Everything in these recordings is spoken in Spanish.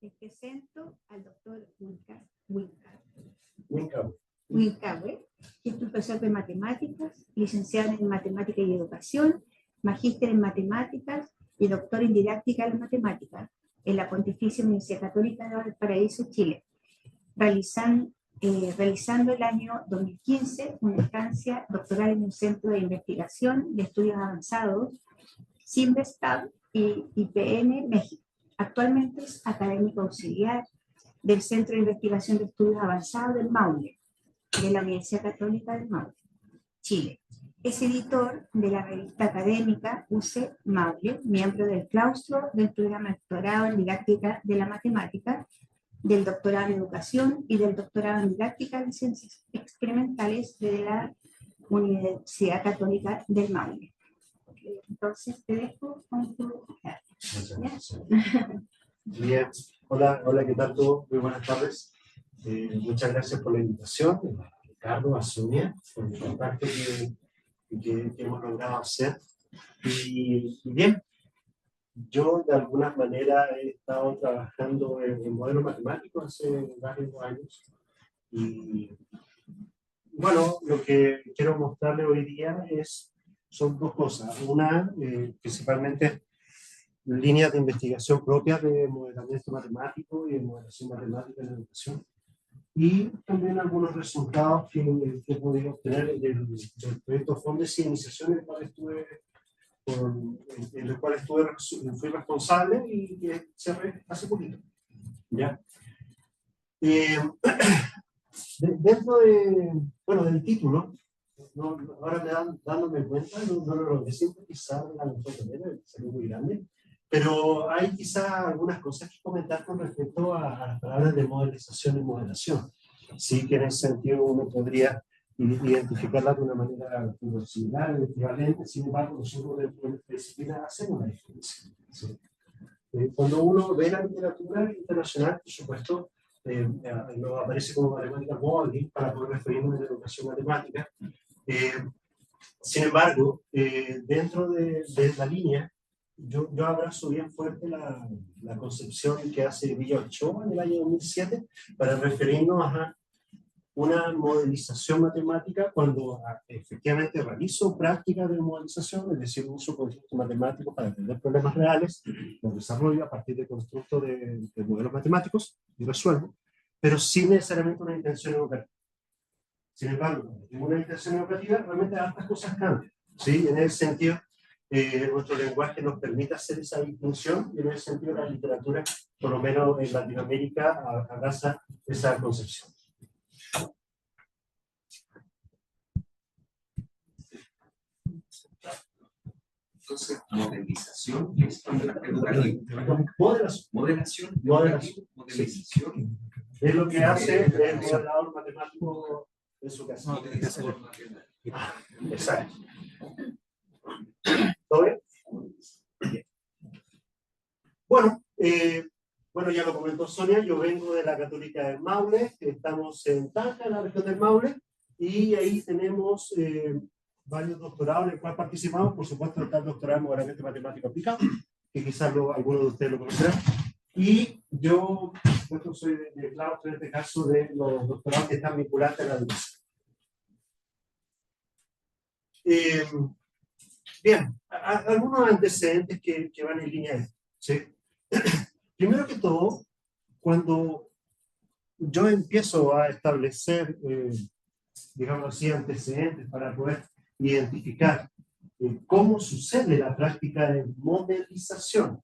Les presento al doctor Wincahue, que es profesor de matemáticas, licenciado en matemáticas y educación, magíster en matemáticas y doctor en didáctica de matemáticas en la Pontificia Universidad Católica de Valparaíso, Chile, realizando el año 2015 una estancia doctoral en un centro de investigación de estudios avanzados, CIMBESTAB y IPN México. Actualmente es académico auxiliar del Centro de Investigación de Estudios Avanzados del Maule, de la Universidad Católica del Maule, Chile. Es editor de la revista académica UC Maule, miembro del claustro del programa de doctorado en didáctica de la matemática, del doctorado en educación y del doctorado en didáctica de ciencias experimentales de la Universidad Católica del Maule. Entonces te dejo con tu... Bien, hola, ¿qué tal todo? Muy buenas tardes. Muchas gracias por la invitación, a Ricardo, a Sonia, por el contacto que hemos logrado hacer. Y bien, yo de alguna manera he estado trabajando en modelos matemáticos hace varios años. Y bueno, lo que quiero mostrarle hoy día son dos cosas. Una, principalmente, líneas de investigación propias de modelamiento matemático y de modelación matemática en la educación. Y también algunos resultados que he podido obtener del proyecto Fondes y Iniciación, en el cual fui responsable y que cerré hace poquito. ¿Ya? Dentro del título, ahora dándome cuenta, no lo logré sintetizar de la mejor manera, salió muy grande. Pero hay quizás algunas cosas que comentar con respecto a las palabras de modelización y modelación. Sí que en ese sentido uno podría identificarlas de una manera similar, equivalente, sin embargo nosotros dentro de nuestra disciplina hacemos la diferencia. ¿Sí? Cuando uno ve la literatura internacional, por supuesto, nos aparece como matemática modeling para poder referirnos a la educación matemática. Sin embargo, dentro de la línea, yo abrazo bien fuerte la concepción que hace Villa Ochoa en el año 2007 para referirnos a una modelización matemática cuando efectivamente realizo prácticas de modelización, es decir, uso constructos matemáticos para entender problemas reales, los desarrollo a partir de constructos de modelos matemáticos y resuelvo, pero sin necesariamente una intención educativa. Sin embargo, cuando tengo una intención educativa, realmente estas cosas cambian. ¿Sí? En ese sentido, nuestro lenguaje nos permite hacer esa distinción y en ese sentido la literatura, por lo menos en Latinoamérica, abraza esa concepción. Entonces, modelización es modelación. Sí. Es lo que hace el modelador matemático en su caso. Exacto. ¿Todo bien? Bien. Bueno, ya lo comentó Sonia, yo vengo de la Católica del Maule, estamos en Talca, en la región del Maule, y ahí tenemos varios doctorados en el cual participamos. Por supuesto está el doctorado en modelamiento matemático aplicado, que quizás algunos de ustedes lo conocerán, y yo soy de claustro en este caso de los doctorados que están vinculados a la educación. Bien, algunos antecedentes que van en línea de esto, ¿sí? Primero que todo, cuando yo empiezo a establecer, digamos así, antecedentes para poder identificar cómo sucede la práctica de modelización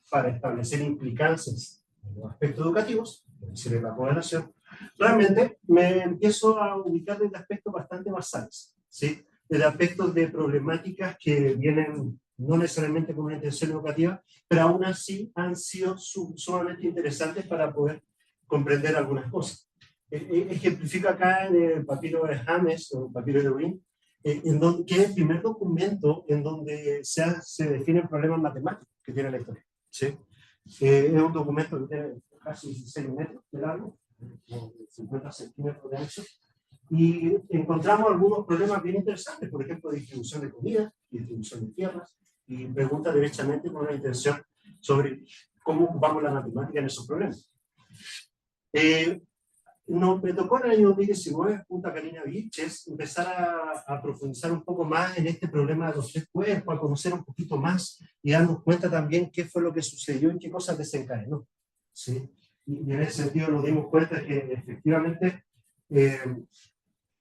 para establecer implicancias en los aspectos educativos, es decir, en la modelación, realmente me empiezo a ubicar desde aspectos bastante basales, ¿sí? Desde aspectos de problemáticas que vienen no necesariamente con una intención educativa, pero aún así han sido sumamente interesantes para poder comprender algunas cosas. Ejemplifico acá en el papiro de James, o el papiro de Wien, que es el primer documento en donde se definen problemas matemáticos que tiene la historia. ¿Sí? Es un documento que tiene casi 16 metros de largo, 50 centímetros de ancho, y encontramos algunos problemas bien interesantes, por ejemplo, distribución de comida, distribución de tierras, y preguntas derechamente con una intención sobre cómo ocupamos la matemática en esos problemas. Me tocó en el año 2019, junto a Karina Vilches, empezar a profundizar un poco más en este problema de los tres cuerpos, a conocer un poquito más y darnos cuenta también qué fue lo que sucedió y qué cosas desencadenó. ¿Sí? Y en ese sentido nos dimos cuenta que efectivamente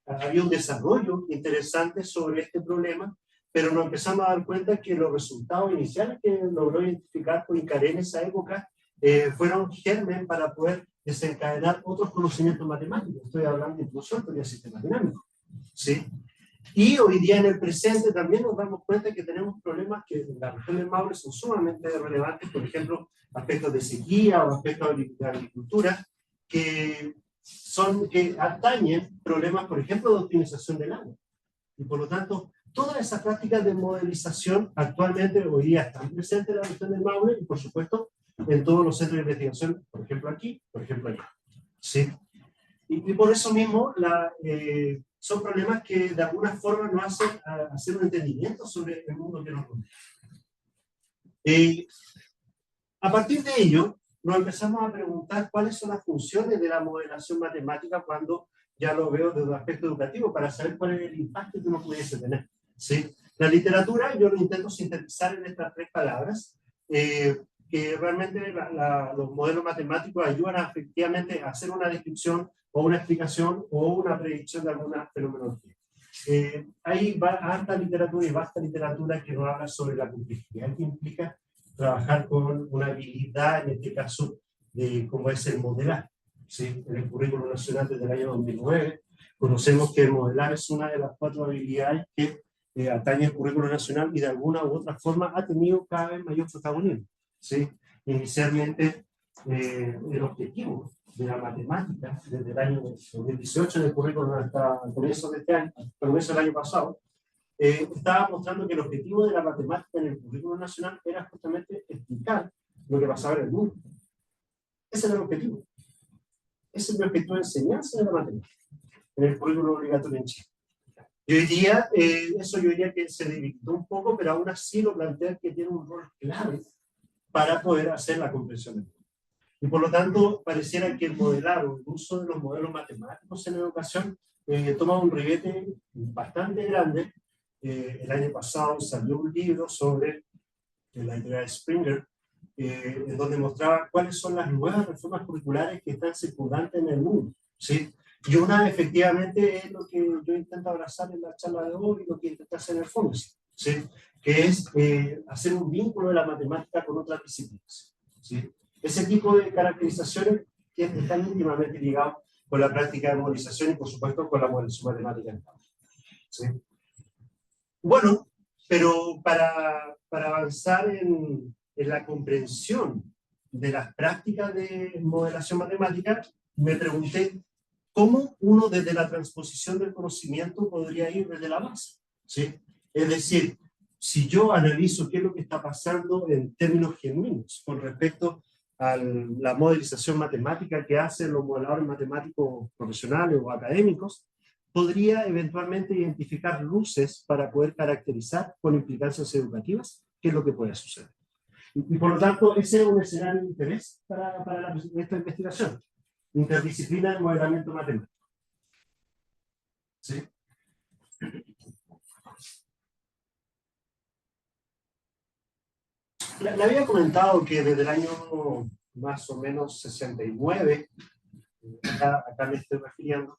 había un desarrollo interesante sobre este problema, pero nos empezamos a dar cuenta que los resultados iniciales que logró identificar Poincaré en esa época fueron germen para poder desencadenar otros conocimientos matemáticos. Estoy hablando incluso de teoría de sistemas dinámicos. ¿Sí? Y hoy día en el presente también nos damos cuenta que tenemos problemas que en la región del Maule son sumamente relevantes, por ejemplo, aspectos de sequía o aspectos de agricultura, que atañen problemas, por ejemplo, de optimización del agua. Y por lo tanto, todas esas prácticas de modelización actualmente hoy día están presentes en la región del Maule y por supuesto en todos los centros de investigación, por ejemplo aquí, por ejemplo allá. ¿Sí? Y por eso mismo son problemas que de alguna forma nos hacen hacer un entendimiento sobre el mundo que nos rodea. A partir de ello, nos empezamos a preguntar cuáles son las funciones de la modelación matemática cuando ya lo veo desde un aspecto educativo, para saber cuál es el impacto que uno pudiese tener. ¿Sí? La literatura, yo lo intento sintetizar en estas tres palabras, que realmente los modelos matemáticos ayudan efectivamente a hacer una descripción o una explicación o una predicción de alguna fenomenología. Hay alta literatura y vasta literatura que nos habla sobre la complejidad que implica trabajar con una habilidad, en este caso, de cómo es el modelar. ¿Sí? En el currículo nacional desde el año 2009 conocemos que el modelar es una de las 4 habilidades que atañe el currículo nacional y de alguna u otra forma ha tenido cada vez mayor protagonismo. ¿Sí? Inicialmente el objetivo de la matemática desde el año 2018 en el currículo hasta el comienzo de este año, comienzo del año pasado, estaba mostrando que el objetivo de la matemática en el currículo nacional era justamente explicar lo que pasaba en el mundo. Ese era el objetivo. Ese es el objetivo de enseñanza de la matemática en el currículo obligatorio en Chile. Y hoy día, eso yo diría que se debilitó un poco, pero aún así lo plantea que tiene un rol clave para poder hacer la comprensión del mundo. Y por lo tanto, pareciera que el modelar o el uso de los modelos matemáticos en la educación toma un ribete bastante grande. El año pasado salió un libro sobre la idea de Springer, en donde mostraba cuáles son las nuevas reformas curriculares que están circundantes en el mundo. ¿Sí? Y una efectivamente es lo que yo intento abrazar en la charla de hoy y lo que intento hacer en el fondo, ¿sí? Que es hacer un vínculo de la matemática con otras disciplinas. ¿Sí? Ese tipo de caracterizaciones que están íntimamente ligados con la práctica de modelización y por supuesto con la modelización matemática. ¿Sí? Bueno, pero para avanzar en la comprensión de las prácticas de modelación matemática, me pregunté cómo uno desde la transposición del conocimiento podría ir desde la base. ¿Sí? Es decir, si yo analizo qué es lo que está pasando en términos genuinos con respecto a la modelización matemática que hacen los modeladores matemáticos profesionales o académicos, podría eventualmente identificar luces para poder caracterizar con implicancias educativas qué es lo que puede suceder. Y por lo tanto, ese es un escenario de interés para esta investigación. Interdisciplina del modelamiento matemático. ¿Sí? Le había comentado que desde el año más o menos 69, acá me estoy refiriendo,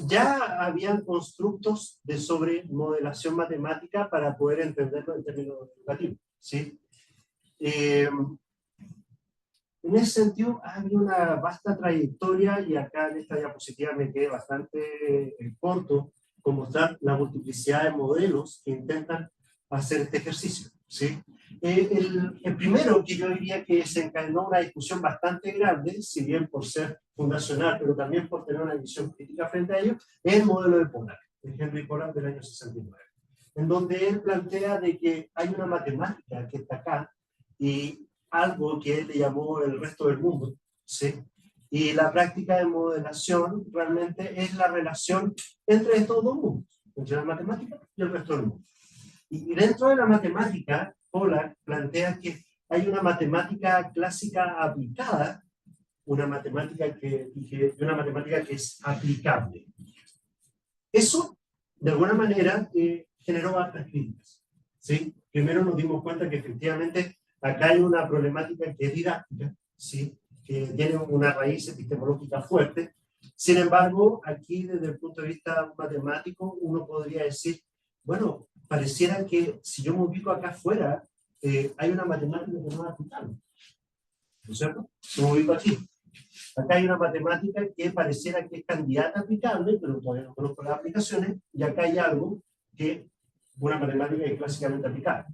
ya habían constructos de sobremodelación matemática para poder entenderlo en términos educativos. ¿Sí? En ese sentido, hay una vasta trayectoria, y acá en esta diapositiva me quedé bastante corto con mostrar la multiplicidad de modelos que intentan hacer este ejercicio. ¿Sí? El primero que yo diría que se encadenó una discusión bastante grande, si bien por ser fundacional, pero también por tener una visión crítica frente a ello, es el modelo de Pollack, de Henry Pollack del año 69, en donde él plantea de que hay una matemática que está acá y algo que él le llamó el resto del mundo, ¿sí? Y la práctica de modelación realmente es la relación entre estos dos mundos, entre la matemática y el resto del mundo. Y dentro de la matemática, Pollack plantea que hay una matemática clásica aplicada, una matemática que es aplicable. Eso, de alguna manera, generó hartas críticas, ¿sí? Primero nos dimos cuenta que efectivamente acá hay una problemática que es didáctica, ¿sí? Que tiene una raíz epistemológica fuerte. Sin embargo, aquí desde el punto de vista matemático, uno podría decir, bueno, pareciera que si yo me ubico acá afuera, hay una matemática que no es aplicable, ¿no es cierto? Me ubico aquí. Acá hay una matemática que pareciera que es candidata a aplicable, pero todavía no conozco las aplicaciones, y acá hay algo que una matemática que es clásicamente aplicable.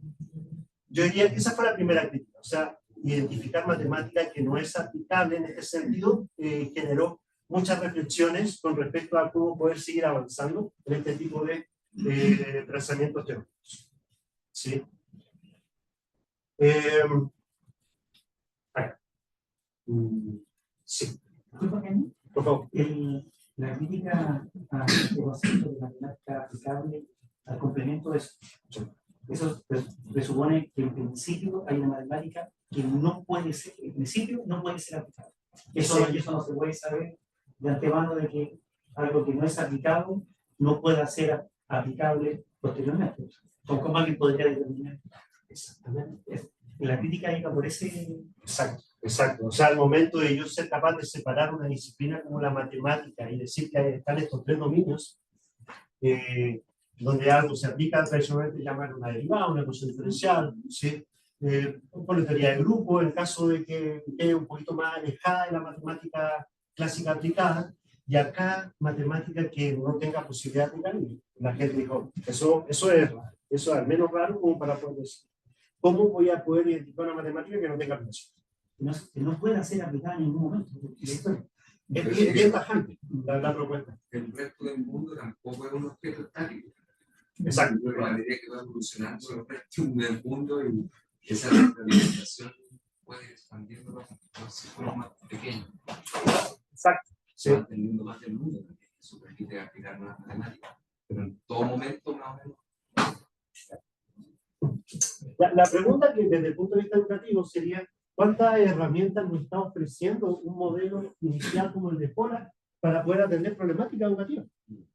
Yo diría que esa fue la primera crítica, o sea, identificar matemática que no es aplicable en este sentido generó muchas reflexiones con respecto a cómo poder seguir avanzando en este tipo de trazamientos teóricos. ¿Sí? Sí. Por favor. La crítica a este concepto de matemática aplicable al complemento de eso presupone que en principio hay una matemática que no puede ser, en principio no puede ser aplicable. Eso no se puede saber de antemano, de que algo que no es aplicado no pueda ser aplicable posteriormente. ¿Cómo alguien podría determinar? Exactamente. La crítica iba por ese... Exacto, exacto. O sea, al momento de yo ser capaz de separar una disciplina como la matemática y decir que están estos tres dominios, donde algo se aplica tradicionalmente llamar una derivada, una ecuación diferencial, ¿sí? Por la teoría de grupo, en caso de que quede un poquito más alejada de la matemática clásica aplicada, y acá matemática que no tenga posibilidad de aplicar, y la gente dijo, eso es raro, eso es al menos raro como para poder decir. ¿Cómo voy a poder identificar una matemática que no tenga aplicación? Que no pueda ser aplicada en ningún momento. Es bien tajante la propuesta. El resto del mundo tampoco es un objeto estático. Exacto. Pero la medida que va evolucionando el resto del mundo y esa retroalimentación puede ir expandiendo los círculos más pequeños. Exacto. Sí. Manteniendo más del mundo, también. Eso permite aplicar una matemática. Pero en todo momento, más o menos. La pregunta que desde el punto de vista educativo sería, ¿cuántas herramientas nos está ofreciendo un modelo inicial como el de Pola para poder atender problemáticas educativas?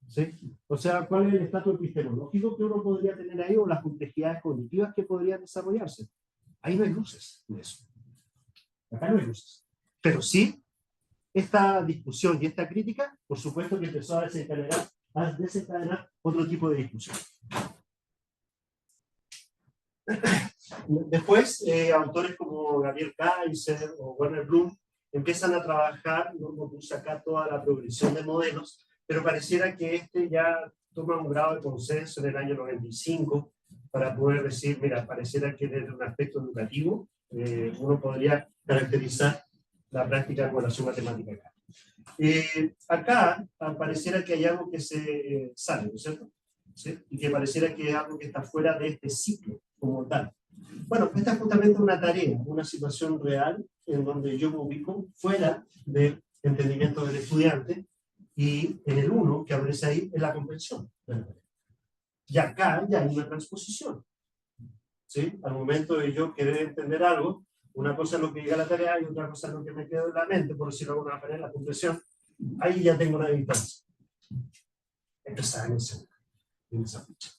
¿Sí? O sea, ¿cuál es el estatus epistemológico que uno podría tener ahí o las complejidades cognitivas que podrían desarrollarse? Ahí no hay luces de eso. Acá no hay luces. Pero sí, esta discusión y esta crítica, por supuesto que empezó a desencadenar otro tipo de discusión. Después, autores como Gabriel Kaiser o Werner Bloom empiezan a trabajar, no puse acá toda la progresión de modelos, pero pareciera que este ya toma un grado de consenso en el año 95 para poder decir, mira, pareciera que desde un aspecto educativo uno podría caracterizar la práctica de evaluación matemática acá. Acá pareciera que hay algo que se sale, ¿no es cierto? ¿Sí? Y que pareciera que es algo que está fuera de este ciclo como tal. Bueno, esta es justamente una tarea, una situación real en donde yo me ubico fuera del entendimiento del estudiante y en el 1 que aparece ahí es la comprensión. Y acá ya hay una transposición. ¿Sí? Al momento de yo querer entender algo, una cosa es lo que diga la tarea y otra cosa es lo que me queda en la mente, por decirlo de alguna manera, la comprensión. Ahí ya tengo una distancia. Esto está en esa fecha.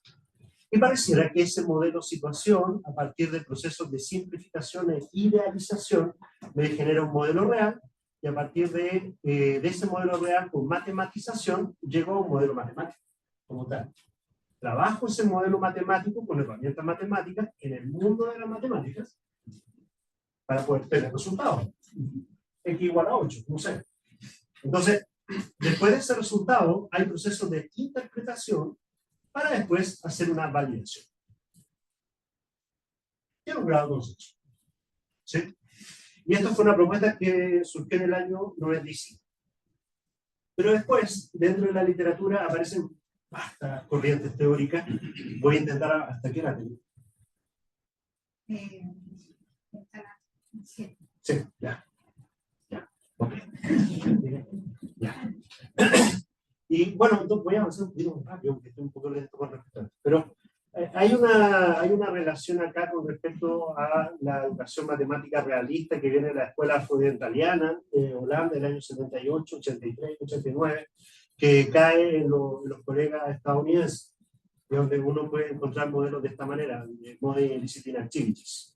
Y pareciera que ese modelo situación, a partir de procesos de simplificación e idealización, me genera un modelo real, y a partir de ese modelo real con matematización, llego a un modelo matemático, como tal. Trabajo ese modelo matemático con herramientas matemáticas en el mundo de las matemáticas para poder tener resultados. X igual a 8, no sé. Entonces, después de ese resultado, hay procesos de interpretación para después hacer una validación. Tiene un grado de consenso. ¿Sí? Y esto fue una propuesta que surgió en el año 95. Pero después, dentro de la literatura, aparecen estas corrientes teóricas. Voy a intentar hasta qué hora tengo. Sí, ya. Ya. Ok. Ya. Y bueno, entonces voy a avanzar un poquito más rápido, porque estoy un poco lento con respecto a esto. Pero Hay una relación acá con respecto a la educación matemática realista que viene de la escuela afro-orientaliana de Holanda del año 78, 83, 89, que cae en los colegas estadounidenses, de donde uno puede encontrar modelos de esta manera, Model Discipline Activities.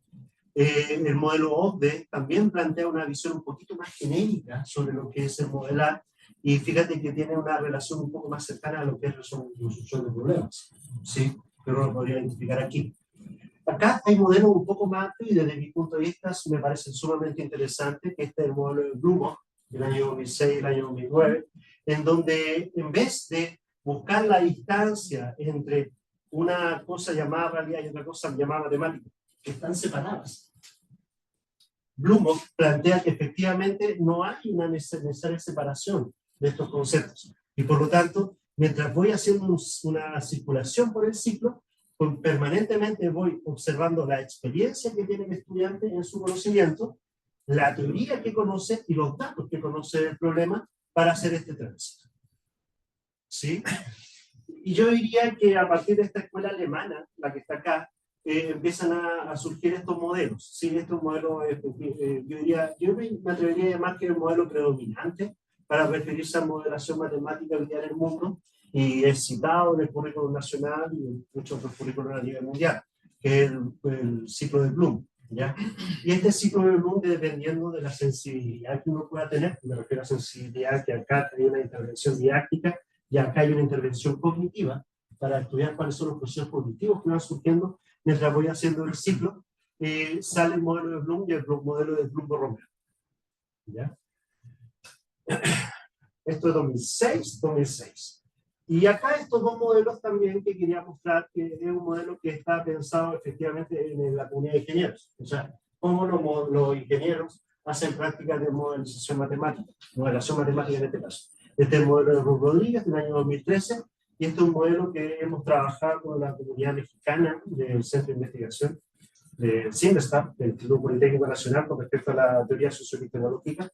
El modelo OCDE también plantea una visión un poquito más genérica sobre lo que es el modelar, y fíjate que tiene una relación un poco más cercana a lo que es resolución de problemas, ¿sí? Pero lo podría identificar aquí. Acá hay modelos un poco más amplios y desde mi punto de vista me parece sumamente interesante, que este es el modelo de Bloomberg del año 2006 y el año 2009, en donde en vez de buscar la distancia entre una cosa llamada realidad y otra cosa llamada matemática, que están separadas, Bloomberg plantea que efectivamente no hay una necesaria separación de estos conceptos. Y por lo tanto, mientras voy haciendo una circulación por el ciclo, permanentemente voy observando la experiencia que tiene el estudiante en su conocimiento, la teoría que conoce y los datos que conoce del problema para hacer este tránsito. ¿Sí? Y yo diría que a partir de esta escuela alemana, la que está acá, empiezan a surgir estos modelos. ¿Sí? Estos modelos, yo me atrevería a llamar que es el modelo predominante para referirse a modelación matemática hoy día en el mundo, y es citado en el currículum nacional y en muchos otros currículos a nivel mundial, que es el ciclo de Bloom, ¿ya? Y este ciclo de Bloom, dependiendo de la sensibilidad que uno pueda tener, me refiero a sensibilidad, que acá hay una intervención didáctica y acá hay una intervención cognitiva para estudiar cuáles son los procesos cognitivos que van surgiendo mientras voy haciendo el ciclo, sale el modelo de Bloom y el modelo de Bloom-Romero. ¿Ya? Esto es 2006. Y acá estos dos modelos también que quería mostrar, que es un modelo que está pensado efectivamente en la comunidad de ingenieros. O sea, cómo los ingenieros hacen prácticas de modelación matemática en este caso. Este es el modelo de Ruth Rodríguez del año 2013, y este es un modelo que hemos trabajado con la comunidad mexicana del Centro de Investigación de CINVESTAP, del Instituto Politécnico Nacional, con respecto a la teoría sociotecnológica,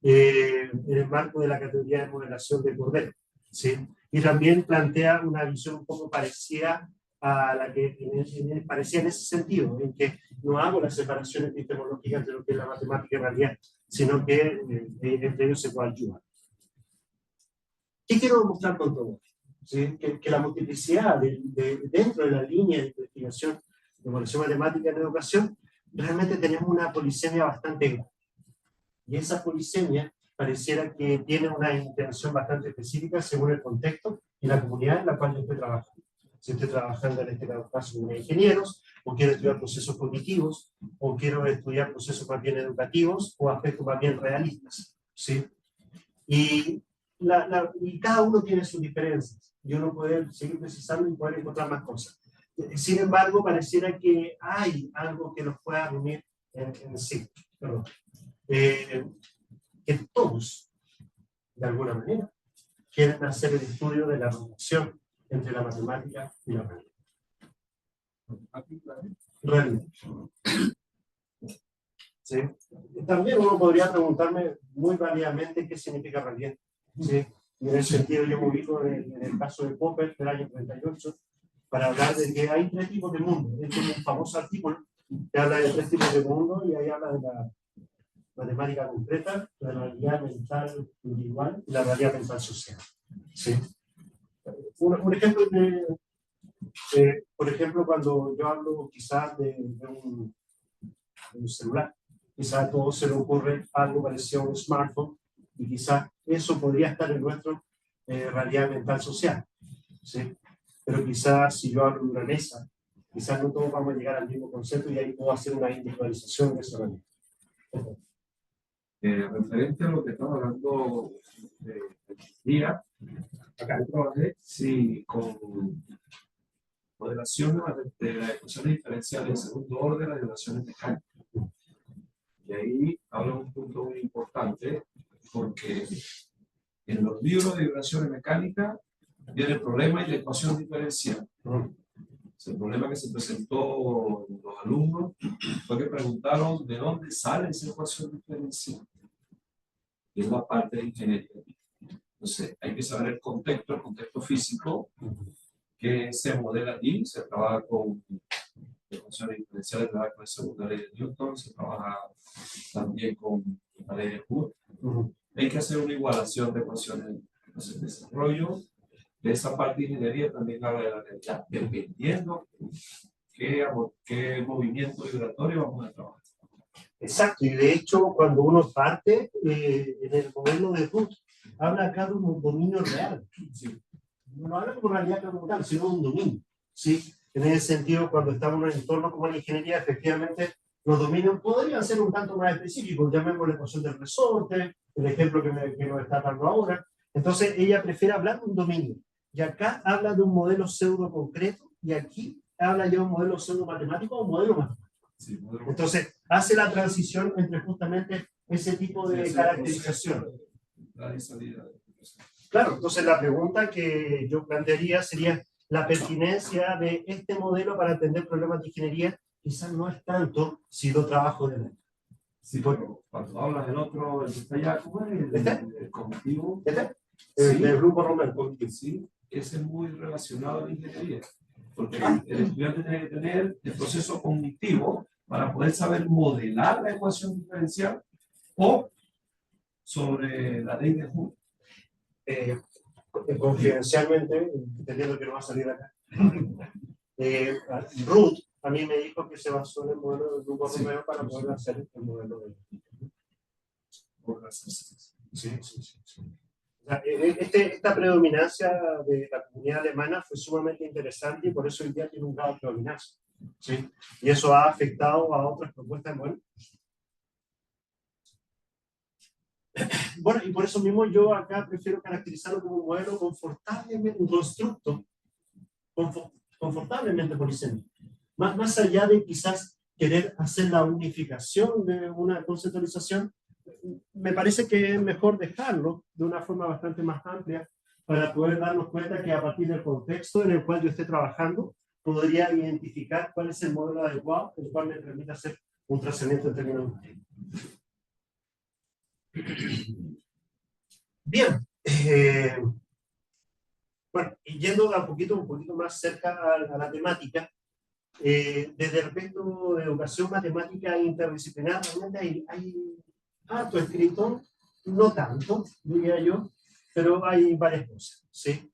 en el marco de la categoría de modelación de Cordero. ¿Sí? Y también plantea una visión un poco parecida a la que parecía en ese sentido, en que no hago las separaciones epistemológicas entre lo que es la matemática y la realidad, sino que entre ellos se coadyuvan. ¿Qué quiero demostrar con todo esto? ¿Sí? Que la multiplicidad dentro de la línea de investigación de evaluación matemática en educación, realmente tenemos una polisemia bastante grande. Y esa polisemia pareciera que tiene una intención bastante específica según el contexto y la comunidad en la cual yo estoy trabajando. Si estoy trabajando en este caso con ingenieros, o quiero estudiar procesos cognitivos, o quiero estudiar procesos más bien educativos, o aspectos más bien realistas. ¿Sí? Y cada uno tiene sus diferencias. Y uno puede seguir precisando y poder encontrar más cosas. Sin embargo, pareciera que hay algo que nos pueda reunir en sí. Perdón. Que todos, de alguna manera, quieren hacer el estudio de la relación entre la matemática y la realidad. ¿Sí? También uno podría preguntarme muy válidamente qué significa realidad. ¿Sí? Y en ese sentido yo me ubico en el caso de Popper del año 38 para hablar de que hay tres tipos de mundo. Este es un famoso artículo que habla de tres tipos de mundo, y ahí habla de la matemática concreta, la realidad mental individual y la realidad mental social. ¿Sí? Un ejemplo por ejemplo, cuando yo hablo quizás de un celular, quizás a todos se le ocurre algo parecido a un smartphone, y quizás eso podría estar en nuestra realidad mental social. ¿Sí? Pero quizás si yo hablo de una mesa, quizás no todos vamos a llegar al mismo concepto, y ahí puedo hacer una individualización de esa realidad. Referente a lo que estamos hablando de día, acá trabajé con modelación de las ecuaciones diferenciales de segundo orden, las ecuaciones mecánicas. Y ahí habla un punto muy importante, porque en los libros de vibraciones mecánicas viene el problema y la ecuación diferencial. El problema que se presentó en los alumnos fue que preguntaron de dónde sale esa ecuación diferencial. Y es la parte de ingeniería. Entonces, hay que saber el contexto físico que se modela aquí, se trabaja con ecuaciones diferenciales de la segunda ley de Newton, se trabaja también con la ley de Hooke. Hay que hacer una igualación de ecuaciones. Entonces, el desarrollo de esa parte de ingeniería también habla de la realidad, dependiendo qué movimiento vibratorio vamos a trabajar. Exacto, y de hecho, cuando uno parte en el modelo de Root, habla acá de un dominio real. ¿Sí? No habla como realidad como tal, sino de un dominio. ¿Sí? En ese sentido, cuando estamos en un entorno como la ingeniería, efectivamente, los dominios podrían ser un tanto más específicos, llamemos la ecuación del resorte, el ejemplo que nos está dando ahora. Entonces, ella prefiere hablar de un dominio. Y acá habla de un modelo pseudo concreto, y aquí habla ya de un modelo pseudo matemático o un modelo matemático. Sí, entonces, hace la transición entre justamente ese tipo de caracterización. Claro, entonces la pregunta que yo plantearía sería la pertinencia de este modelo para entender problemas de ingeniería. Quizás no es tanto si lo trabajo de él. Sí, bueno, cuando hablas del otro, el que está allá, ¿cómo es? El cognitivo. El del grupo Romero. Sí, ese es muy relacionado a la ingeniería. Porque el estudiante tiene que tener el proceso cognitivo para poder saber modelar la ecuación diferencial o sobre la ley de Hooke. Confidencialmente, entendiendo que no va a salir acá, Ruth a mí me dijo que se basó en el modelo del grupo Romero para poder hacer el modelo de... Sí. O sea, esta predominancia de la comunidad alemana fue sumamente interesante y por eso hoy día tiene un grado de predominancia. ¿Sí? Y eso ha afectado a otras propuestas de modelo. Bueno, y por eso mismo yo acá prefiero caracterizarlo como un modelo confortablemente, un constructo confortablemente polisémico. Más allá de quizás querer hacer la unificación de una conceptualización, me parece que es mejor dejarlo de una forma bastante más amplia para poder darnos cuenta que a partir del contexto en el cual yo esté trabajando, podría identificar cuál es el modelo adecuado, el cual me permite hacer un trazamiento en términos numéricos. Bien, bueno, y yendo un poquito más cerca a la temática, desde el aspecto de educación matemática interdisciplinar, realmente hay harto escrito, no tanto, diría yo, pero hay varias cosas, ¿sí?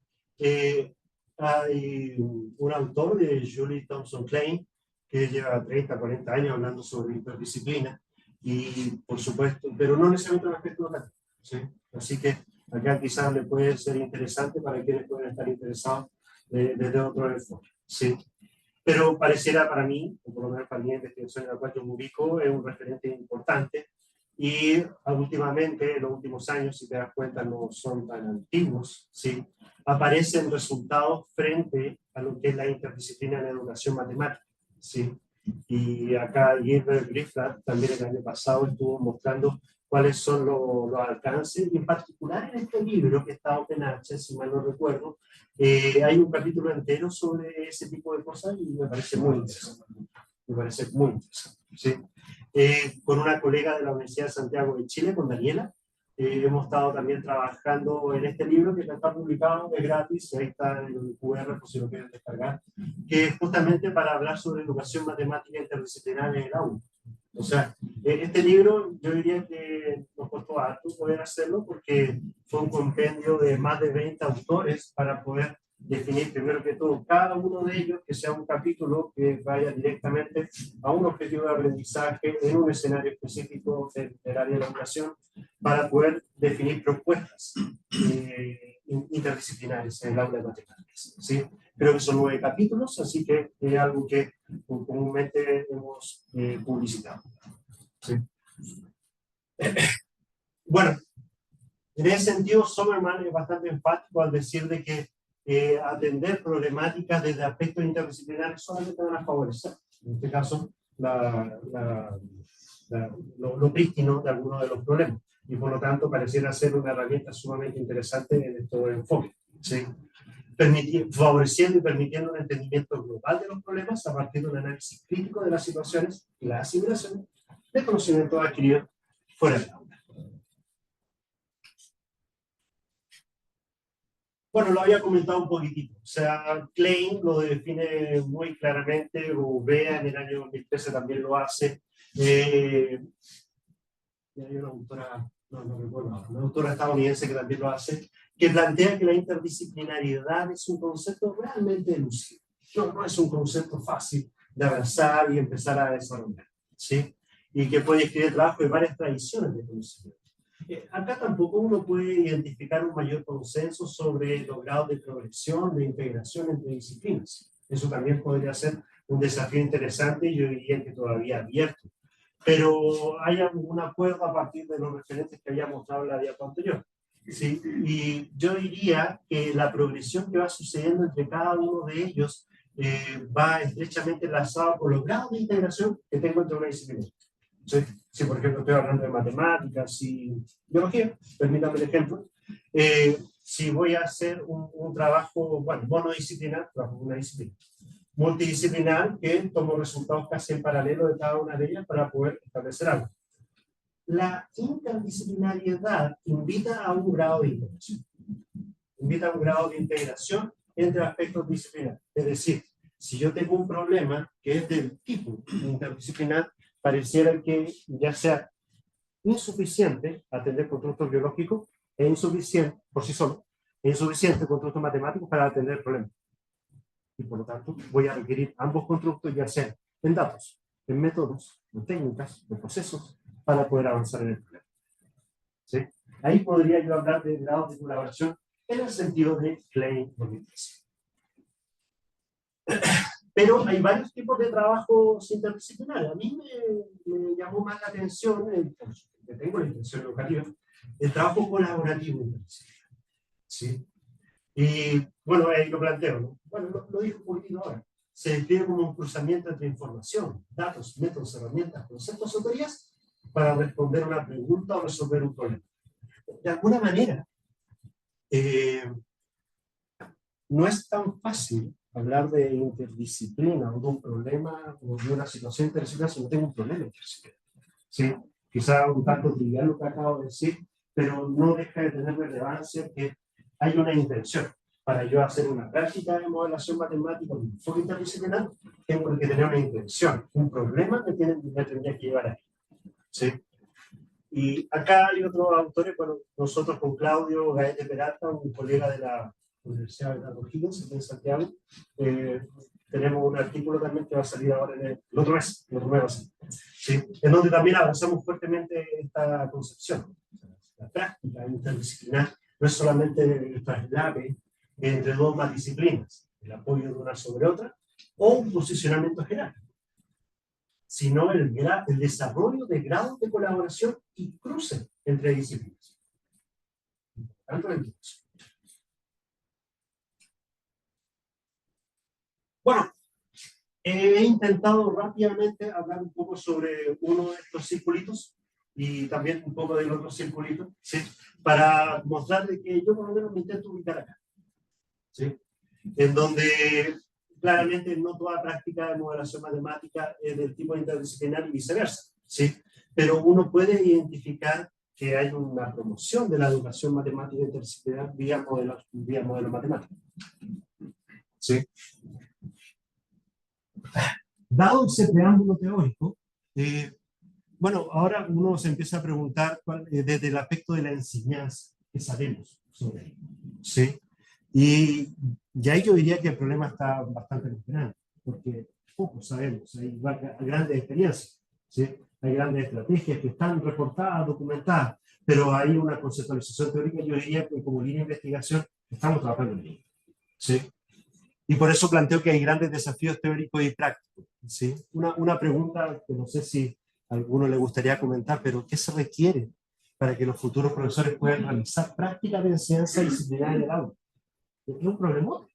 Hay un autor de Julie Thompson Klein, que lleva 30, 40 años hablando sobre interdisciplina, y por supuesto, pero no necesariamente en el aspecto educativo, ¿sí? Así que acá quizás le puede ser interesante para quienes pueden estar interesados desde otro enfoque, ¿sí? Pero pareciera para mí, o por lo menos para mi investigación en la cual yo me ubico, es un referente importante. Y últimamente, en los últimos años, si te das cuenta, no son tan antiguos, ¿sí? Aparecen resultados frente a lo que es la interdisciplina en educación matemática, ¿sí? Y acá Gilbert Griffith también el año pasado estuvo mostrando cuáles son los alcances, y en particular en este libro que está OpenH, si mal no recuerdo, hay un capítulo entero sobre ese tipo de cosas y me parece muy interesante. Me parece muy interesante, ¿sí? Con una colega de la Universidad de Santiago de Chile, con Daniela, hemos estado también trabajando en este libro que está publicado, es gratis, ahí está en el QR por si lo quieren descargar, que es justamente para hablar sobre educación matemática interdisciplinar en el aula. O sea, este libro yo diría que nos costó harto poder hacerlo porque fue un compendio de más de 20 autores para poder definir primero que todo cada uno de ellos, que sea un capítulo que vaya directamente a un objetivo de aprendizaje en un escenario específico del área de la educación, para poder definir propuestas interdisciplinares en el aula de matemáticas, ¿sí? Creo que son 9 capítulos, así que es algo que comúnmente hemos publicitado, ¿sí? Bueno, en ese sentido, Sommerman es bastante enfático al decir de que atender problemáticas desde aspectos interdisciplinares solamente van a favorecer, en este caso, lo prístino de algunos de los problemas. Y por lo tanto, pareciera ser una herramienta sumamente interesante en estos enfoques, ¿sí? Favoreciendo y permitiendo un entendimiento global de los problemas a partir de un análisis crítico de las situaciones y la asimilación de conocimiento adquirido fuera del aula. Bueno, lo había comentado un poquitito. O sea, Klein lo define muy claramente, o Bea en el año 2013 también lo hace. Y hay una autora, no recuerdo, una autora estadounidense que también lo hace, que plantea que la interdisciplinariedad es un concepto realmente elusivo. No es un concepto fácil de avanzar y empezar a desarrollar, ¿sí? Y que puede escribir trabajo de varias tradiciones de conocimiento. Acá tampoco uno puede identificar un mayor consenso sobre los grados de progresión, de integración entre disciplinas. Eso también podría ser un desafío interesante y yo diría que todavía abierto. Pero hay algún acuerdo a partir de los referentes que había mostrado en la diapo anterior. ¿Sí? Y yo diría que la progresión que va sucediendo entre cada uno de ellos va estrechamente enlazado con los grados de integración que tengo entre una disciplina. ¿Sí? Si, por ejemplo, estoy hablando de matemáticas y biología, permítame el ejemplo, si voy a hacer un trabajo, bueno, monodisciplinar, trabajo con una disciplina, multidisciplinar, que tomo resultados casi en paralelo de cada una de ellas para poder establecer algo. La interdisciplinariedad invita a un grado de integración. Invita a un grado de integración entre aspectos disciplinares. Es decir, si yo tengo un problema que es del tipo interdisciplinar, pareciera que ya sea insuficiente atender constructos biológicos e insuficiente, por sí solo, e insuficiente constructos matemáticos para atender el problema. Y por lo tanto voy a requerir ambos constructos, ya sean en datos, en métodos, en técnicas, en procesos, para poder avanzar en el problema. ¿Sí? Ahí podría yo hablar de grados de colaboración en el sentido de Klein 2013. Pero hay varios tipos de trabajos interdisciplinares. A mí me llamó más la atención, que tengo la intención educativa, el trabajo colaborativo interdisciplinario. ¿Sí? Y bueno, ahí lo planteo, ¿no? Bueno, lo dijo un poquito ahora. Se describe como un cruzamiento entre información, datos, métodos, herramientas, conceptos o teorías para responder una pregunta o resolver un problema. De alguna manera, no es tan fácil hablar de interdisciplina o de un problema o de una situación interdisciplinaria si no tengo un problema interdisciplinario. ¿Sí? Quizá un tanto trivial lo que acabo de decir, pero no deja de tener relevancia que hay una intención. Para yo hacer una práctica de modelación matemática con enfoque interdisciplinar, tengo que tener una intención, un problema que me tendría que llevar ahí. ¿Sí? Y acá hay otros autores, bueno, nosotros con Claudio Gaete Peralta, un colega de la Universidad de Higgins, aquí en Santiago, tenemos un artículo también que va a salir ahora en el otro mes va a salir, ¿sí? En donde también avanzamos fuertemente esta concepción. La práctica interdisciplinar no es solamente el traslade entre dos más disciplinas, el apoyo de una sobre otra, o un posicionamiento jerárquico, sino el desarrollo de grados de colaboración y cruce entre disciplinas. Bueno, he intentado rápidamente hablar un poco sobre uno de estos circulitos y también un poco del otro circulito, ¿sí? Para mostrarle que yo por lo menos me intento ubicar acá, ¿sí? En donde claramente no toda práctica de modelación matemática es del tipo interdisciplinar y viceversa, ¿sí? Pero uno puede identificar que hay una promoción de la educación matemática interdisciplinar vía modelo matemático, ¿sí? Dado ese preámbulo teórico, bueno, ahora uno se empieza a preguntar desde el aspecto de la enseñanza, ¿qué sabemos sobre ello? ¿Sí? Y ahí yo diría que el problema está bastante grande, porque poco sabemos, hay grandes experiencias, ¿sí? Hay grandes estrategias que están reportadas, documentadas, pero hay una conceptualización teórica, yo diría que como línea de investigación estamos trabajando en ello, ¿sí? Y por eso planteo que hay grandes desafíos teóricos y prácticos, ¿sí? Una pregunta que no sé si a alguno le gustaría comentar, pero ¿qué se requiere para que los futuros profesores puedan realizar prácticas de enseñanza disciplinaria en el aula? Es un problema.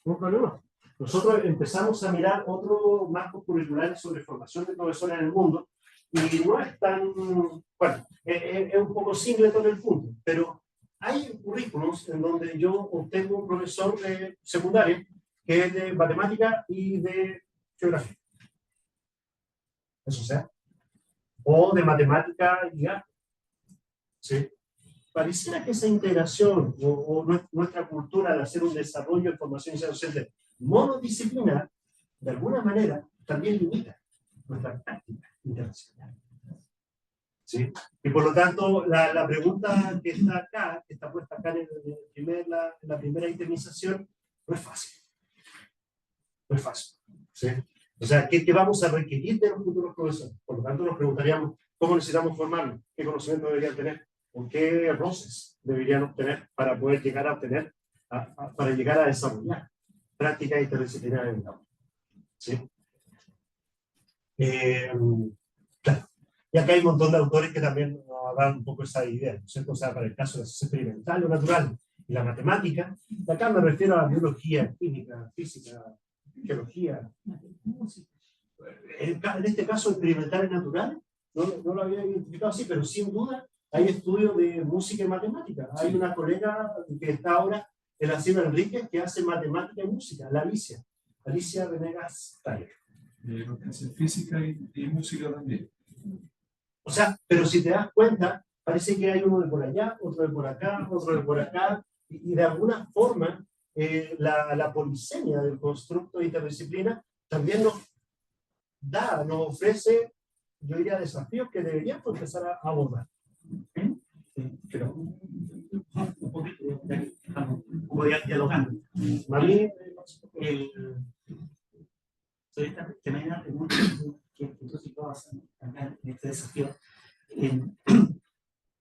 Un problema. Nosotros empezamos a mirar otros marcos curriculares sobre formación de profesores en el mundo y no es tan, bueno, es un poco simple todo el punto, pero hay currículos en donde yo obtengo un profesor de secundaria que es de matemática y de geografía. Eso sea. O de matemática y arte. ¿Sí? pareciera que esa integración o nuestra cultura al hacer un desarrollo de formación inicial docente monodisciplinar, de alguna manera, también limita nuestra práctica internacional. ¿Sí? Y por lo tanto, la pregunta que está acá, que está puesta acá en la primera itemización, no es fácil. No es fácil. ¿Sí? O sea, ¿qué vamos a requerir de los futuros profesores? Por lo tanto, nos preguntaríamos cómo necesitamos formarnos, qué conocimiento deberían tener, o qué roces deberían obtener para poder llegar a obtener, para llegar a desarrollar prácticas interdisciplinarias en el aula. ¿Sí? Claro. Y acá hay un montón de autores que también nos dan un poco esa idea, ¿no es cierto? O sea, para el caso de la ciencia experimental o natural y la matemática, y acá me refiero a biología, química, física, geología. En este caso, experimental y natural, no lo había identificado así, pero sin duda hay estudios de música y matemática. Hay una colega que está ahora en la Silva Enríquez que hace matemática y música, la Alicia Venegas Taller. Lo que hace física y música también. O sea, pero si te das cuenta, parece que hay uno de por allá, otro de por acá, otro de por acá, y de alguna forma la polisemia del constructo de interdisciplina también nos ofrece, yo diría, desafíos que deberíamos empezar a abordar. Pero un poquito, como dialogando. A mí, sobre esta tremenda pregunta que tú situabas acá en este desafío,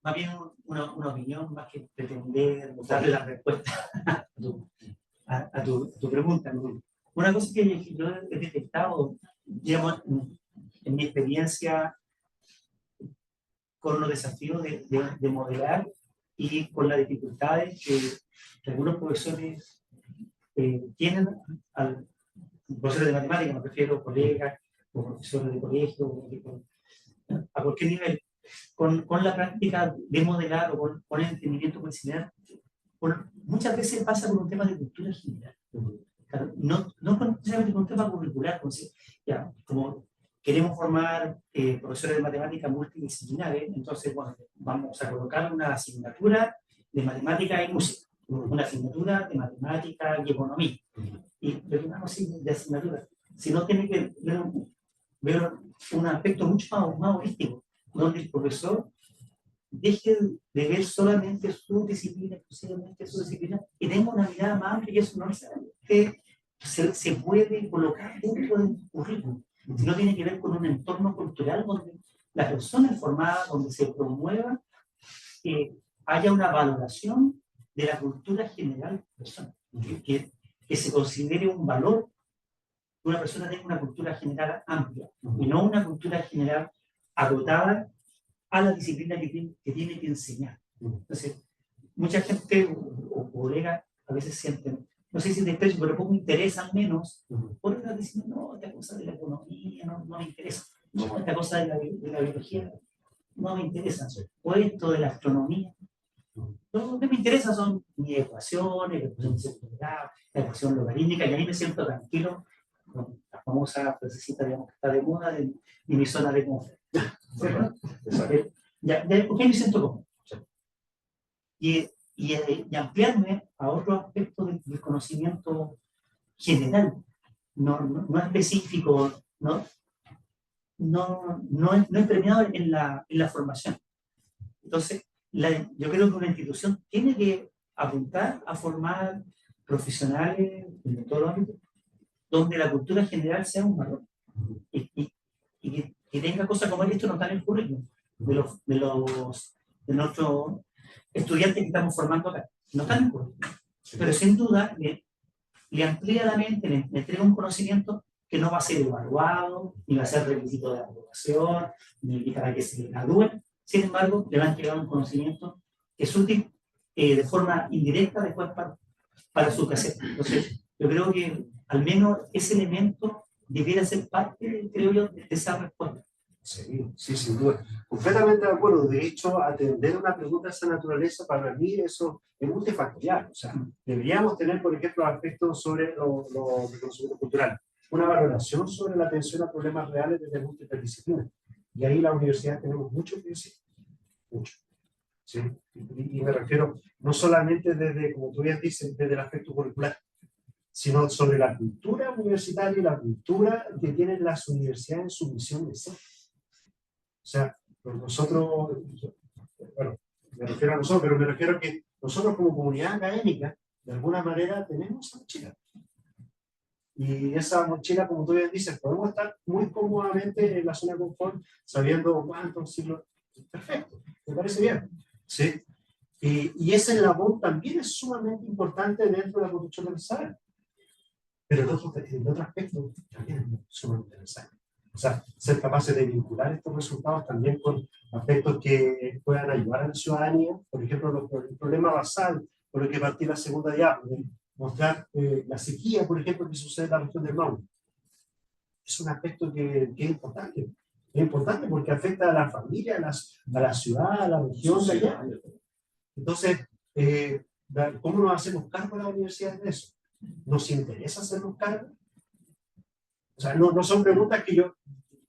más bien una opinión más que pretender darle la respuesta a tu pregunta. Una cosa que yo he detectado, digamos, en mi experiencia con los desafíos de modelar y con las dificultades que algunos profesores tienen al profesores de matemáticas, me refiero a colegas o profesores de colegio, a cualquier nivel, con la práctica de modelar o con el entendimiento disciplinar, muchas veces pasa por un tema de cultura general. Claro, no necesariamente con un tema curricular, ya, como queremos formar profesores de matemáticas multidisciplinares, entonces bueno, vamos a colocar una asignatura de matemática y música, una asignatura de matemática y economía. Y no de asignatura, sino tiene que ver un aspecto mucho más holístico, donde el profesor deje de ver solamente su disciplina, exclusivamente su disciplina, y tenga una mirada más amplia, y eso no necesariamente se puede colocar dentro del currículum, sino tiene que ver con un entorno cultural donde la persona es formada, donde se promueva que haya una valoración de la cultura general de la persona, que se considere un valor que una persona tenga una cultura general amplia y no una cultura general agotada a la disciplina que tiene que enseñar. Entonces, mucha gente o colegas a veces sienten, no sé si desprecio, pero poco interesan menos por la disciplina. No, esta cosa de la economía no me interesa. No, esta cosa de la biología no me interesa. O esto de la astronomía. Lo que me interesa son mis ecuaciones, la ecuación de segundo grado, la ecuación logarítmica, y ahí me siento tranquilo con la famosa frasecita, digamos, que está de moda de mi zona de confort. ¿Por qué me siento cómodo? Y ampliarme a otro aspecto del conocimiento general, no específico, no premiado en la formación. Entonces, yo creo que una institución tiene que apuntar a formar profesionales en todos los ámbitos, donde la cultura general sea un valor y que tenga cosas como esto no está en el currículum de nuestros estudiantes que estamos formando acá. No están en el currículum. Pero sin duda le amplía la mente, le entrega un conocimiento que no va a ser evaluado, ni va a ser requisito de aprobación, ni para que se gradúen. Sin embargo, le van a entregar un conocimiento que es útil de forma indirecta después para su caseta. Entonces, yo creo que al menos ese elemento debiera ser parte, creo yo, de esa respuesta. Sí, sin duda. Completamente de acuerdo. De hecho, atender una pregunta de esa naturaleza, para mí eso es multifactorial. O sea, deberíamos tener, por ejemplo, aspectos sobre los conocimientos culturales. Una valoración sobre la atención a problemas reales desde múltiples disciplinas. Y ahí la universidad tenemos mucho que decir. Mucho. ¿sí? Y me refiero no solamente desde, como tú bien dices, desde el aspecto curricular, sino sobre la cultura universitaria y la cultura que tienen las universidades en su misión de ser. O sea, nosotros, bueno, me refiero a nosotros, pero me refiero a que nosotros como comunidad académica, de alguna manera, tenemos esa mochila. Y esa mochila, como tú bien dices, podemos estar muy cómodamente en la zona de confort, sabiendo cuántos siglos. Perfecto, me parece bien. ¿Sí? Y ese eslabón también es sumamente importante dentro de la construcción del saber. Pero en otro aspecto también es sumamente necesario. O sea, ser capaces de vincular estos resultados también con aspectos que puedan ayudar a la ciudadanía. Por ejemplo, el problema basal, por el que partí la segunda diapositiva, mostrar la sequía, por ejemplo, que sucede en la región del Maule. Es un aspecto que es importante. Es importante porque afecta a la familia, a la ciudad, a la región de allá. Entonces, ¿cómo nos hacemos cargo de las universidades de eso? ¿Nos interesa hacernos cargo? O sea, no son preguntas que yo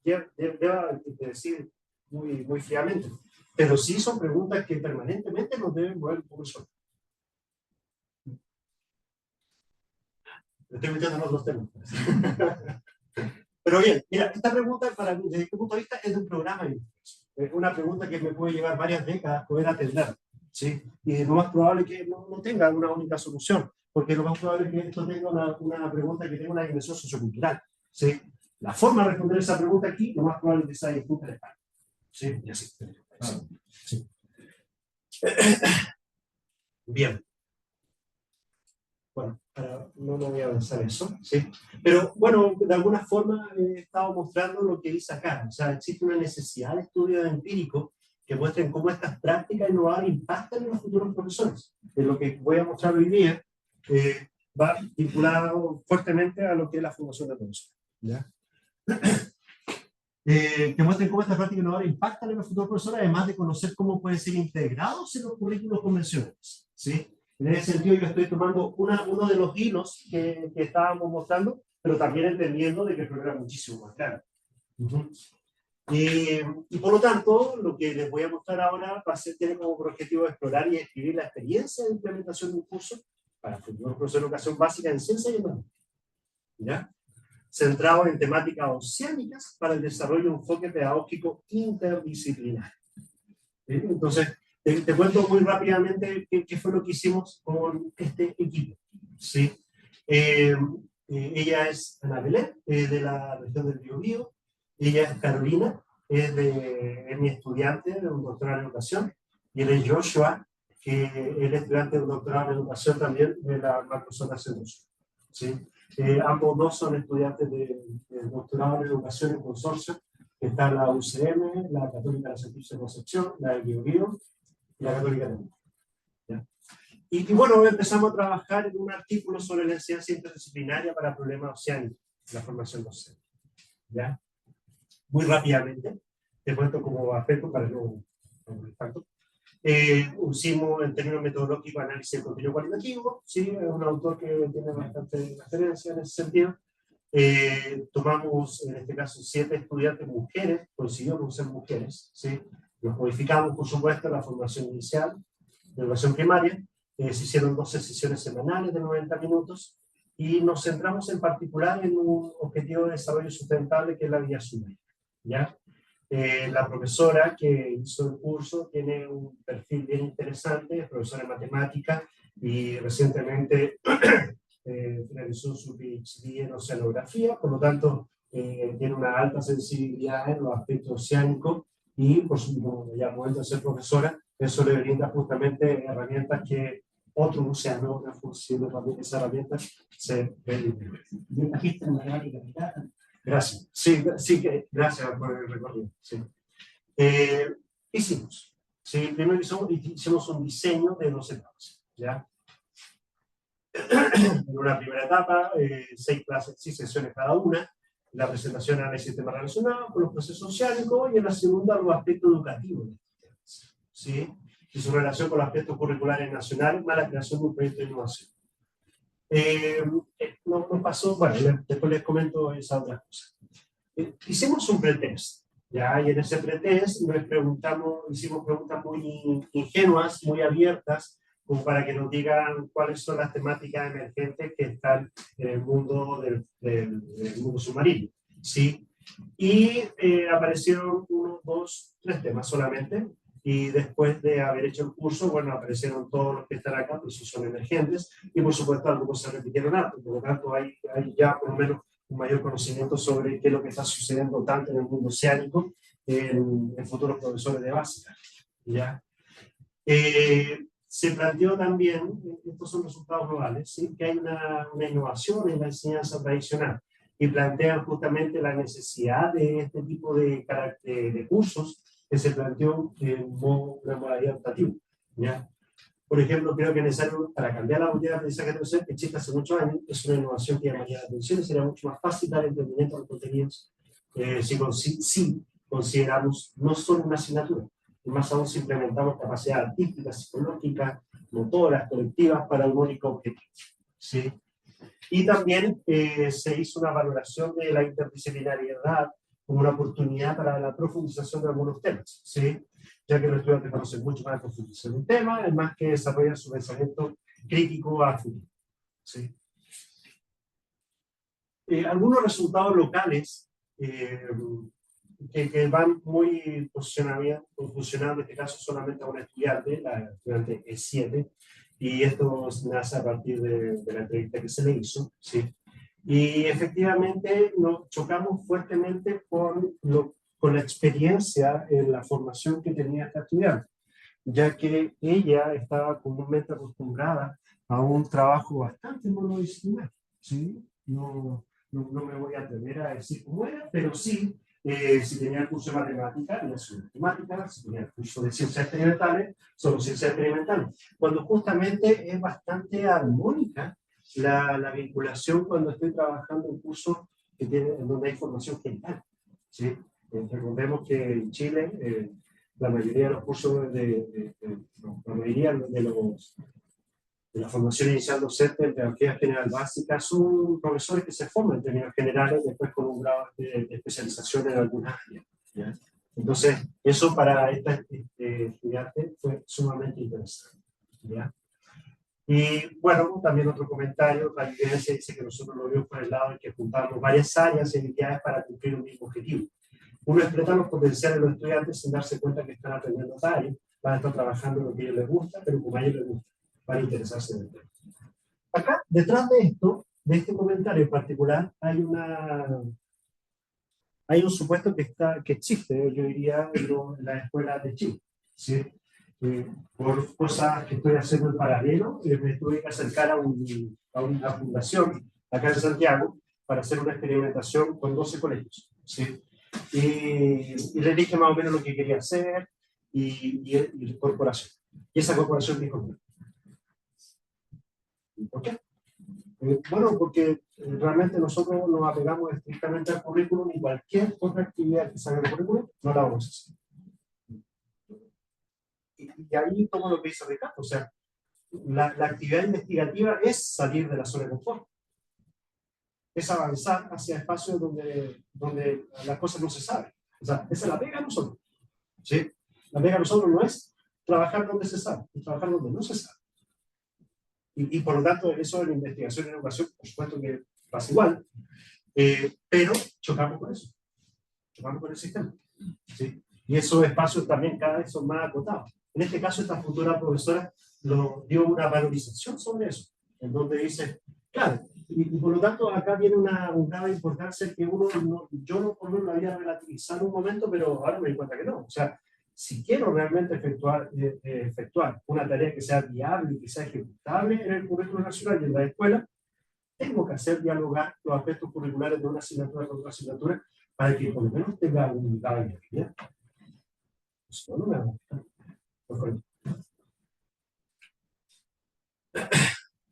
deba decir muy fríamente, pero sí son preguntas que permanentemente nos deben mover un poco el sol. Me estoy metiendo en otros temas. Pero bien, mira, esta pregunta para mí, desde mi punto de vista, es de un programa de investigación. Es una pregunta que me puede llevar varias décadas poder atender, ¿sí? Y lo más probable es que no tenga una única solución, porque lo más probable es que esto tenga una pregunta que tenga una dimensión sociocultural, ¿sí? La forma de responder esa pregunta aquí, lo más probable es que sea distinta en España, ¿sí? Y así. Sí. Bien. Bueno, no voy a avanzar eso, ¿sí? Pero bueno, de alguna forma he estado mostrando lo que dice acá. O sea, existe una necesidad de estudios empíricos que muestren cómo estas prácticas innovadoras impactan en los futuros profesores. De lo que voy a mostrar hoy día va vinculado fuertemente a lo que es la formación de profesores. ¿Ya? Que muestren cómo estas prácticas innovadoras impactan en los futuros profesores, además de conocer cómo pueden ser integrados en los currículos convencionales, ¿sí? En ese sentido, yo estoy tomando uno de los hilos que estábamos mostrando, pero también entendiendo de que el programa es muchísimo más claro. Y por lo tanto, lo que les voy a mostrar ahora tiene como objetivo explorar y describir la experiencia de implementación de un curso para futuros profesores de educación básica en ciencia y economía, ¿ya? Centrado en temáticas oceánicas para el desarrollo de un enfoque pedagógico interdisciplinario. ¿Sí? Entonces, te cuento muy rápidamente qué fue lo que hicimos con este equipo. ¿Sí? Ella es Ana Belén, de la región del Biobío. Ella es Carolina, es mi estudiante de un doctorado en educación. Y él es Joshua, que es estudiante de un doctorado en educación también de la Macrozona Celoso. ¿Sí? Ambos dos son estudiantes de doctorado en educación en consorcio, que está la UCM, la Católica de la Santísima Concepción, la del Biobío y la Católica también. ¿Ya? Y bueno, empezamos a trabajar en un artículo sobre la enseñanza interdisciplinaria para problemas oceánicos, la formación docente. ¿Ya? Muy rápidamente, te cuento como aspecto para no impacto. Hicimos en términos metodológicos análisis de contenido cualitativo, ¿sí? Es un autor que tiene bastante referencia en ese sentido. Tomamos, en este caso, 7 estudiantes mujeres, coincidió con ser mujeres, ¿sí? Los modificamos, por supuesto, la formación inicial, de educación primaria, se hicieron 12 sesiones semanales de 90 minutos, y nos centramos en particular en un objetivo de desarrollo sustentable que es la vida submarina, ¿ya? La profesora que hizo el curso tiene un perfil bien interesante, es profesora de matemáticas y recientemente finalizó su PhD en oceanografía, por lo tanto tiene una alta sensibilidad en los aspectos oceánicos y por su, como ya momento de ser profesora, eso le brinda justamente herramientas que otros oceanógrafos, siendo también esa herramienta, se ven. Magíster en matemáticas aplicadas. Gracias. Sí, gracias por el recorrido. Sí. Hicimos. Sí, primero hicimos un diseño de 2 etapas. ¿Ya? En una primera etapa, 6 clases, 6 sesiones cada una. La presentación era el sistema relacionado con los procesos oceánicos y en la segunda los aspectos educativos. ¿Sí? Y su relación con los aspectos curriculares nacionales más la creación de un proyecto de innovación. Nos pasó, bueno, después les comento esa otra cosa. Hicimos un pretest, Ya, y en ese pretest nos preguntamos, hicimos preguntas muy ingenuas, muy abiertas, como para que nos digan cuáles son las temáticas emergentes que están en el mundo del mundo submarino. ¿Sí? Y aparecieron 1, 2, 3 temas solamente. Y después de haber hecho el curso, bueno, aparecieron todos los que están acá, pues son emergentes, y por supuesto algunos se repitieron harto, por lo tanto hay ya por lo menos un mayor conocimiento sobre qué es lo que está sucediendo tanto en el mundo oceánico en futuros profesores de básica. ¿Ya? Se planteó también, estos son resultados globales, ¿sí? Que hay una innovación en la enseñanza tradicional y plantean justamente la necesidad de este tipo de cursos que se planteó en una modalidad optativa. ¿Ya? Por ejemplo, creo que es necesario, para cambiar la modalidad de aprendizaje docente, que existe hace muchos años, es una innovación que llamaría la atención y sería mucho más fácil dar entendimiento a los contenidos si consideramos no solo una asignatura, y más aún si implementamos capacidades artísticas, psicológicas, motoras, colectivas para un único objetivo. ¿Sí? Y también se hizo una valoración de la interdisciplinariedad como una oportunidad para la profundización de algunos temas, ¿sí? Ya que los estudiantes conocen mucho más de profundización de un tema, es más que desarrollan su pensamiento crítico a futuro. ¿Sí? Algunos resultados locales que van muy posicionados en este caso solamente a un estudiante, la estudiante E7, y esto nace a partir de la entrevista que se le hizo, ¿sí? Y efectivamente nos chocamos fuertemente con la experiencia en la formación que tenía esta estudiante, ya que ella estaba comúnmente acostumbrada a un trabajo bastante monodisciplinar, ¿sí? No me voy a atrever a decir cómo era, pero sí, si tenía el curso de matemáticas, tenía su matemática, si tenía el curso de ciencias experimentales, son ciencias experimentales. Cuando justamente es bastante armónica la vinculación cuando estoy trabajando en cursos en donde hay formación general. ¿Sí? Recordemos que en Chile la mayoría de los cursos la mayoría de la formación inicial docente en pedagogía general básica son profesores que se forman en términos generales después con un grado de especialización en algunas áreas. ¿Ya? Entonces, eso para esta estudiante fue sumamente interesante. ¿Ya? Y bueno, también otro comentario, la evidencia dice que nosotros lo vimos por el lado de que juntamos varias áreas y habilidades para cumplir un mismo objetivo. Uno explota los potenciales de los estudiantes sin darse cuenta que están aprendiendo áreas, van a estar trabajando en lo que a ellos les gusta, pero como a ellos les gusta, para interesarse en el tema. Acá, detrás de esto, de este comentario en particular, hay un supuesto que existe, yo diría, en las escuelas de Chile. ¿Sí? Por cosas que estoy haciendo en paralelo, me tuve que acercar a una fundación acá en Santiago para hacer una experimentación con 12 colegios. ¿Sí? Y le dije más o menos lo que quería hacer y corporación. Y esa corporación dijo no. ¿Por qué? Bueno, porque realmente nosotros nos apegamos estrictamente al currículum y cualquier otra actividad que salga del currículum no la vamos a hacer. Y ahí tomo lo que dice Ricardo, o sea, la actividad investigativa es salir de la zona de confort. Es avanzar hacia espacios donde las cosas no se saben. O sea, esa es la pega a nosotros. ¿Sí? La pega a nosotros no es trabajar donde se sabe, es trabajar donde no se sabe. Y por lo tanto, eso en investigación y en educación, por supuesto que pasa igual, pero chocamos con eso. Chocamos con el sistema. ¿Sí? Y esos espacios también cada vez son más acotados. En este caso, esta futura profesora dio una valorización sobre eso, en donde dice, claro, y por lo tanto acá viene un grado de importancia que yo no por lo había relativizado un momento, pero ahora me doy cuenta que no. O sea, si quiero realmente efectuar una tarea que sea viable y que sea ejecutable en el currículo nacional y en la escuela, tengo que hacer dialogar los aspectos curriculares de una asignatura con otra asignatura para que por lo menos tenga algún grado de actividad. Eso no me va a gustar.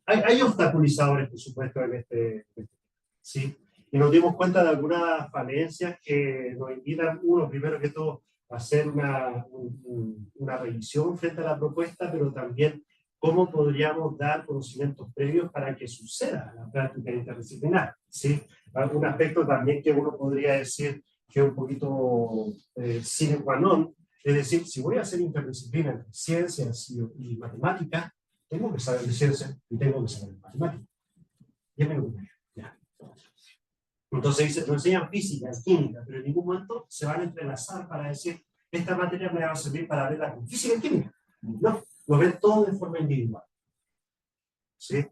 Hay obstaculizadores, por supuesto, en este ¿sí? Y nos dimos cuenta de algunas falencias que nos invitan, primero que todo, a hacer una revisión frente a la propuesta, pero también cómo podríamos dar conocimientos previos para que suceda la práctica interdisciplinar. ¿Sí? Algún aspecto también que uno podría decir, que es un poquito sine qua non. Es decir, si voy a hacer interdisciplina entre ciencias y matemáticas, tengo que saber de ciencias y tengo que saber de matemáticas. 10 minutos. Ya. Entonces nos enseñan física, química, pero en ningún momento se van a entrelazar para decir, esta materia me va a servir para verla con física y química. No, lo ven todo de forma individual. ¿Sí?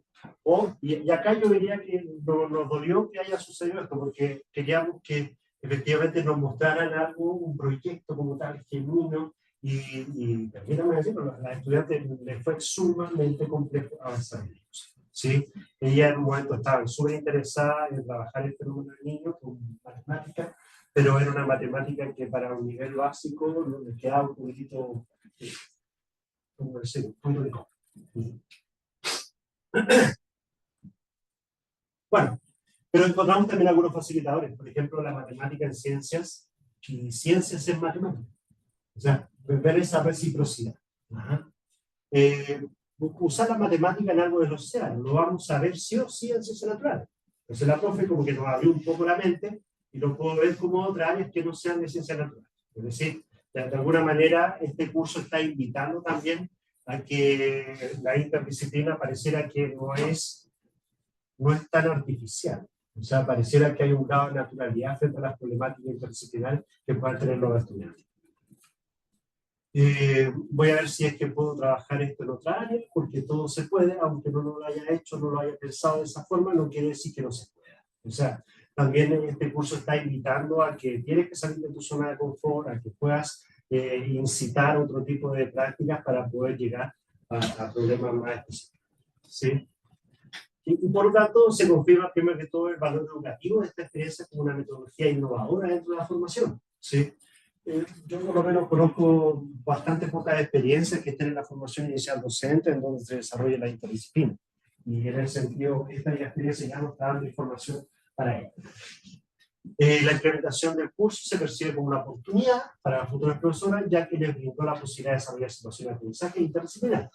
Y acá yo diría que nos dolió que haya sucedido esto, porque queríamos que efectivamente nos mostraran algo, un proyecto como tal, genuino, y permítanme decirlo, a la estudiante les fue sumamente complejo avanzar en ellos. ¿Sí? Ella en un momento estaba súper interesada en trabajar el fenómeno del niño con matemáticas, pero era una matemática que para un nivel básico les quedaba un poquitito, ¿cómo decir? Un punto de copa. Bueno, pero encontramos también algunos facilitadores, por ejemplo, la matemática en ciencias y ciencias en matemáticas. O sea, ver esa reciprocidad. Usar la matemática en algo del océano, lo vamos a ver sí o sí en ciencias naturales. Entonces la profe como que nos abrió un poco la mente y lo puedo ver como otras áreas que no sean de ciencias naturales. Es decir, de alguna manera este curso está invitando también a que la interdisciplina pareciera que no es tan artificial. O sea, pareciera que hay un grado de naturalidad frente a las problemáticas interdisciplinarias que puedan tener los estudiantes. Voy a ver si es que puedo trabajar esto en otra área, porque todo se puede, aunque no lo haya hecho, no lo haya pensado de esa forma, no quiere decir que no se pueda. O sea, también este curso está invitando a que tienes que salir de tu zona de confort, a que puedas incitar otro tipo de prácticas para poder llegar a problemas más específicos. ¿Sí? Y por lo tanto, se confirma primero que todo el valor educativo de esta experiencia como una metodología innovadora dentro de la formación. ¿Sí? Yo por lo menos conozco bastante pocas experiencias que estén en la formación inicial docente en donde se desarrolla la interdisciplina. Y en ese sentido, esta experiencia ya nos está dando información para ello. La implementación del curso se percibe como una oportunidad para las futuras profesoras, ya que les brindó la posibilidad de desarrollar situaciones de aprendizaje interdisciplinar.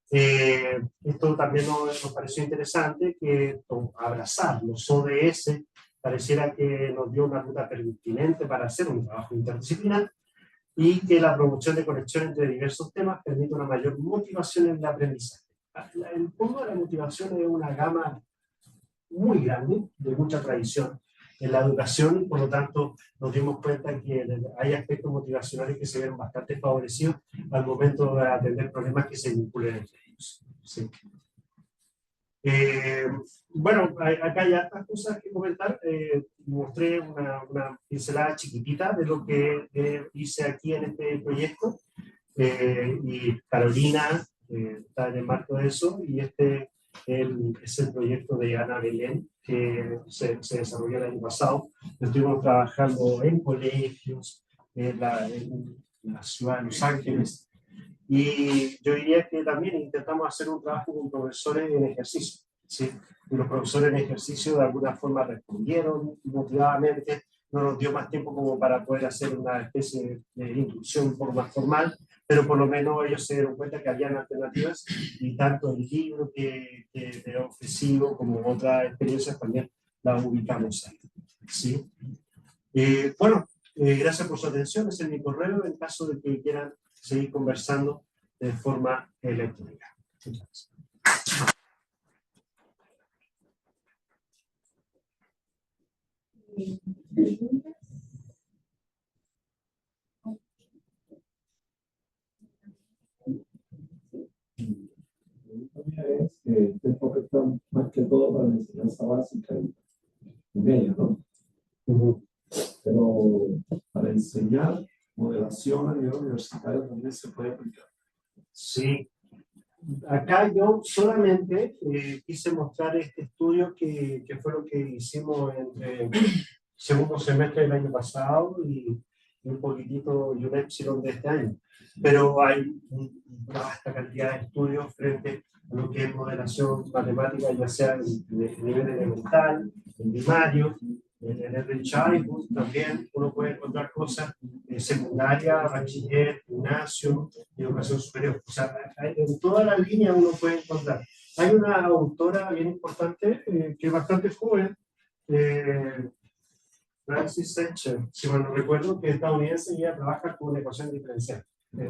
Esto también nos pareció interesante, que abrazar los ODS pareciera que nos dio una ruta pertinente para hacer un trabajo interdisciplinar y que la promoción de conexión entre diversos temas permite una mayor motivación en el aprendizaje. El punto de la motivación es una gama muy grande, de mucha tradición en la educación, y por lo tanto nos dimos cuenta que hay aspectos motivacionales que se ven bastante favorecidos al momento de atender problemas que se vinculen entre ellos. Sí. Bueno, acá hay otras cosas que comentar. Mostré una pincelada chiquitita de lo que hice aquí en este proyecto, y Carolina está en el marco de eso, y este es el proyecto de Ana Belén que se desarrolló el año pasado. Estuvimos trabajando en colegios, en la ciudad de Los Ángeles, y yo diría que también intentamos hacer un trabajo con profesores en ejercicio, ¿sí? Y los profesores en ejercicio de alguna forma respondieron motivadamente, no nos dio más tiempo como para poder hacer una especie de instrucción un poco más formal, pero por lo menos ellos se dieron cuenta que habían alternativas, y tanto el libro que he ofrecido como otras experiencias también las ubicamos ahí, ¿sí? Bueno, gracias por su atención, ese es mi correo en caso de que quieran seguir conversando de forma electrónica. Muchas gracias. Es que este enfoque está más que todo para la enseñanza básica y media, ¿no? Pero para enseñar modelación a nivel universitario también se puede aplicar. Sí, acá yo solamente quise mostrar este estudio que fue lo que hicimos entre segundo semestre del año pasado y un poquitito y un epsilon de este año. Pero hay una vasta cantidad de estudios frente a lo que es modelación matemática, ya sea en nivel elemental, en primario, en el childhood también uno puede encontrar cosas secundaria, bachiller, gimnasio, educación superior. O sea, en toda la línea uno puede encontrar. Hay una autora bien importante que es bastante joven, Francis Setcher, si mal no recuerdo, que es estadounidense y ella trabaja con ecuación diferencial.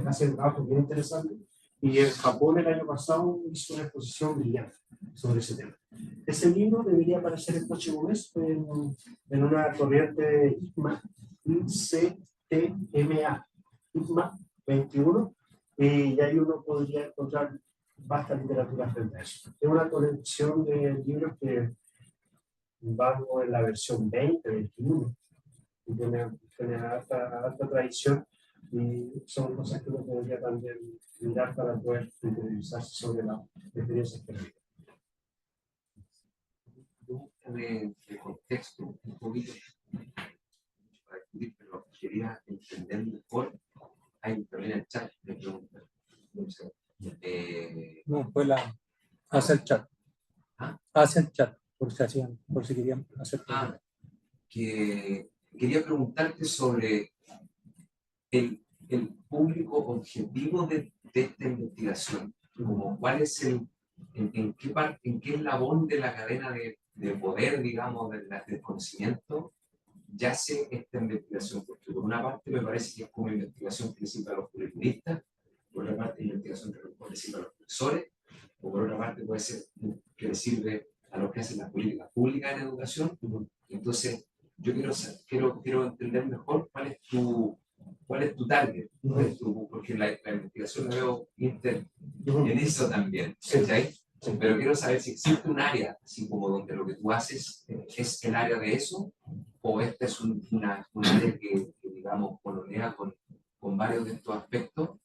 Hace un trabajo bien interesante. Y en Japón el año pasado hizo una exposición brillante sobre ese tema. Ese libro debería aparecer el próximo mes en una corriente ICMA, ICTMA, ICMA 21, y ahí uno podría encontrar vasta literatura frente a eso. Es una colección de libros que vamos en la versión 20, 21, y tiene alta tradición, y son cosas que uno podría también mirar para poder interiorizarse sobre las experiencias que vive. De contexto un poquito para discutir, pero quería entender mejor. Hay también el chat de preguntas. No, fue hace el chat. ¿Ah? Hace el chat, por si querían hacer preguntas. Que quería preguntarte sobre el público objetivo de esta investigación, como cuál es en qué eslabón de la cadena de poder, digamos, del conocimiento, yace esta investigación, porque por una parte me parece que es como investigación que le sirve a los curriculistas, por otra parte investigación que le sirve a los profesores, o por otra parte puede ser que le sirve a los que hacen las políticas públicas en educación. Entonces, yo quiero entender mejor cuál es tu target, porque la investigación la veo en eso también, ¿cachai? Pero quiero saber si existe un área, así como donde lo que tú haces es el área de eso, o esta es un área que, digamos, polonea con varios de estos aspectos.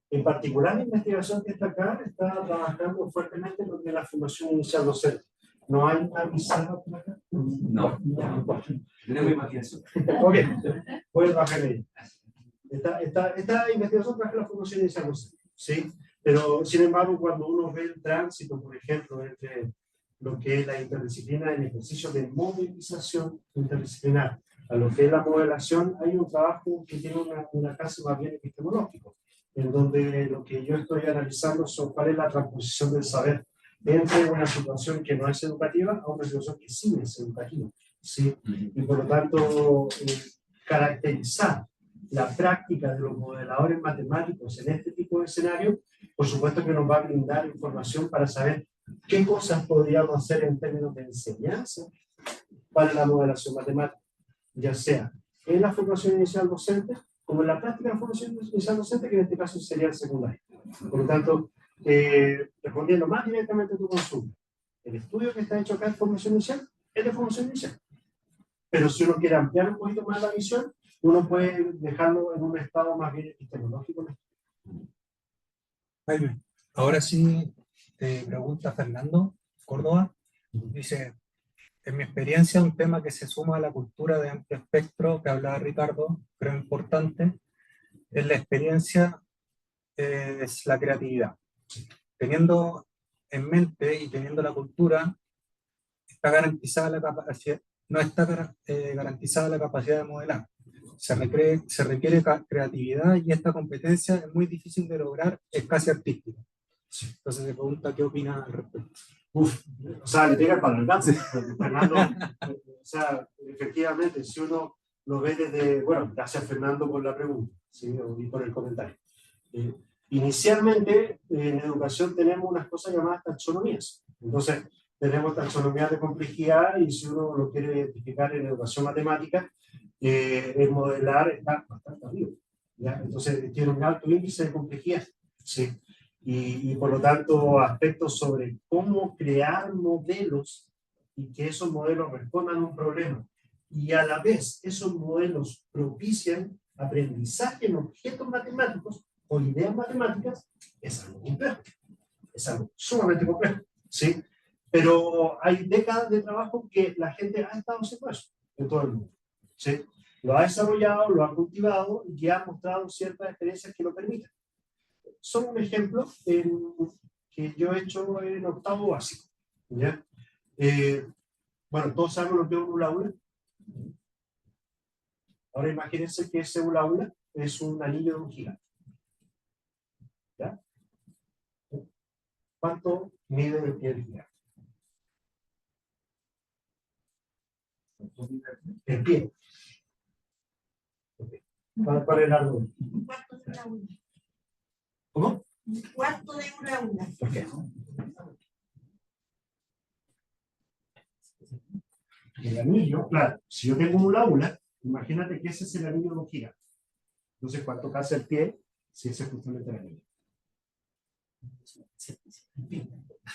En particular, la investigación que está acá está trabajando fuertemente en lo que es la formación inicial docente. ¿No hay una pizarra por acá? No, tenemos imaginación. Ok, voy a bajar ahí. Esta investigación trabaja en la formación inicial docente, ¿sí? Pero, sin embargo, cuando uno ve el tránsito, por ejemplo, entre lo que es la interdisciplina en ejercicio de movilización interdisciplinar a lo que es la modelación, hay un trabajo que tiene una clase más bien epistemológico, en donde lo que yo estoy analizando es cuál es la transposición del saber entre una situación que no es educativa a una situación que sí es educativa, ¿sí? Y por lo tanto, caracterizar la práctica de los modeladores matemáticos en este tipo de escenario, por supuesto que nos va a brindar información para saber qué cosas podríamos hacer en términos de enseñanza para la modelación matemática, ya sea en la formación inicial docente, como en la práctica de la formación inicial docente, que en este caso sería el secundario. Por lo tanto, respondiendo más directamente a tu consulta, el estudio que está hecho acá en formación inicial es de formación inicial. Pero si uno quiere ampliar un poquito más la visión, uno puede dejarlo en un estado más bien epistemológico. Jaime, ahora sí te pregunta Fernando Córdoba. Dice, en mi experiencia, un tema que se suma a la cultura de amplio espectro que hablaba Ricardo, creo importante, es la experiencia, es la creatividad. Teniendo en mente y teniendo la cultura, está garantizada la capacidad, no está garantizada la capacidad de modelar. Se requiere creatividad y esta competencia es muy difícil de lograr, es casi artística. Entonces se pregunta qué opina al respecto. O sea, le pega para el alcance, Fernando. O sea, efectivamente, si uno lo ve desde, bueno, gracias Fernando por la pregunta, ¿sí? Y por el comentario. Inicialmente, en educación tenemos unas cosas llamadas taxonomías. Entonces, tenemos taxonomías de complejidad y si uno lo quiere identificar en educación matemática, el modelar está bastante arriba, ¿ya? Entonces, tiene un alto índice de complejidad, ¿sí? Y por lo tanto, aspectos sobre cómo crear modelos y que esos modelos respondan a un problema y a la vez esos modelos propician aprendizaje en objetos matemáticos o ideas matemáticas, es algo complejo, es algo sumamente complejo, ¿sí? Pero hay décadas de trabajo que la gente ha estado haciendo eso en todo el mundo, ¿sí? Lo ha desarrollado, lo ha cultivado y ha mostrado ciertas experiencias que lo permiten. Son un ejemplo que yo he hecho en octavo básico, ¿ya? Bueno, todos sabemos lo que es un aula. Ahora imagínense que ese aula es un anillo de un gigante, ¿ya? ¿Cuánto mide el pie del gigante? El pie. ¿Cuál es el largo? Un cuarto de una una. ¿Cómo? Un cuarto de una. ¿Por qué? El anillo, claro, si yo tengo un lábula, imagínate que ese es el anillo de un gigante. Entonces, ¿cuánto calza el pie? Si ese es justamente el anillo.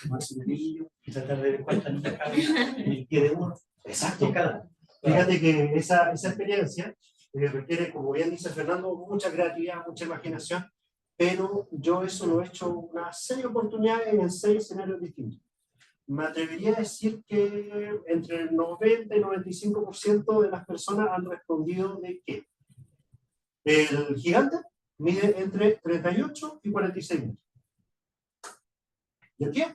Tomarse un anillo y tratar de ver cuántas anillas caben en el pie de uno. Exacto. Cada. Fíjate que esa experiencia requiere, como bien dice Fernando, mucha creatividad, mucha imaginación, pero yo eso lo he hecho unas 6 oportunidades en 6 escenarios distintos. Me atrevería a decir que entre el 90 y 95% de las personas han respondido de que el gigante mide entre 38 y 46 metros. ¿Y el pie?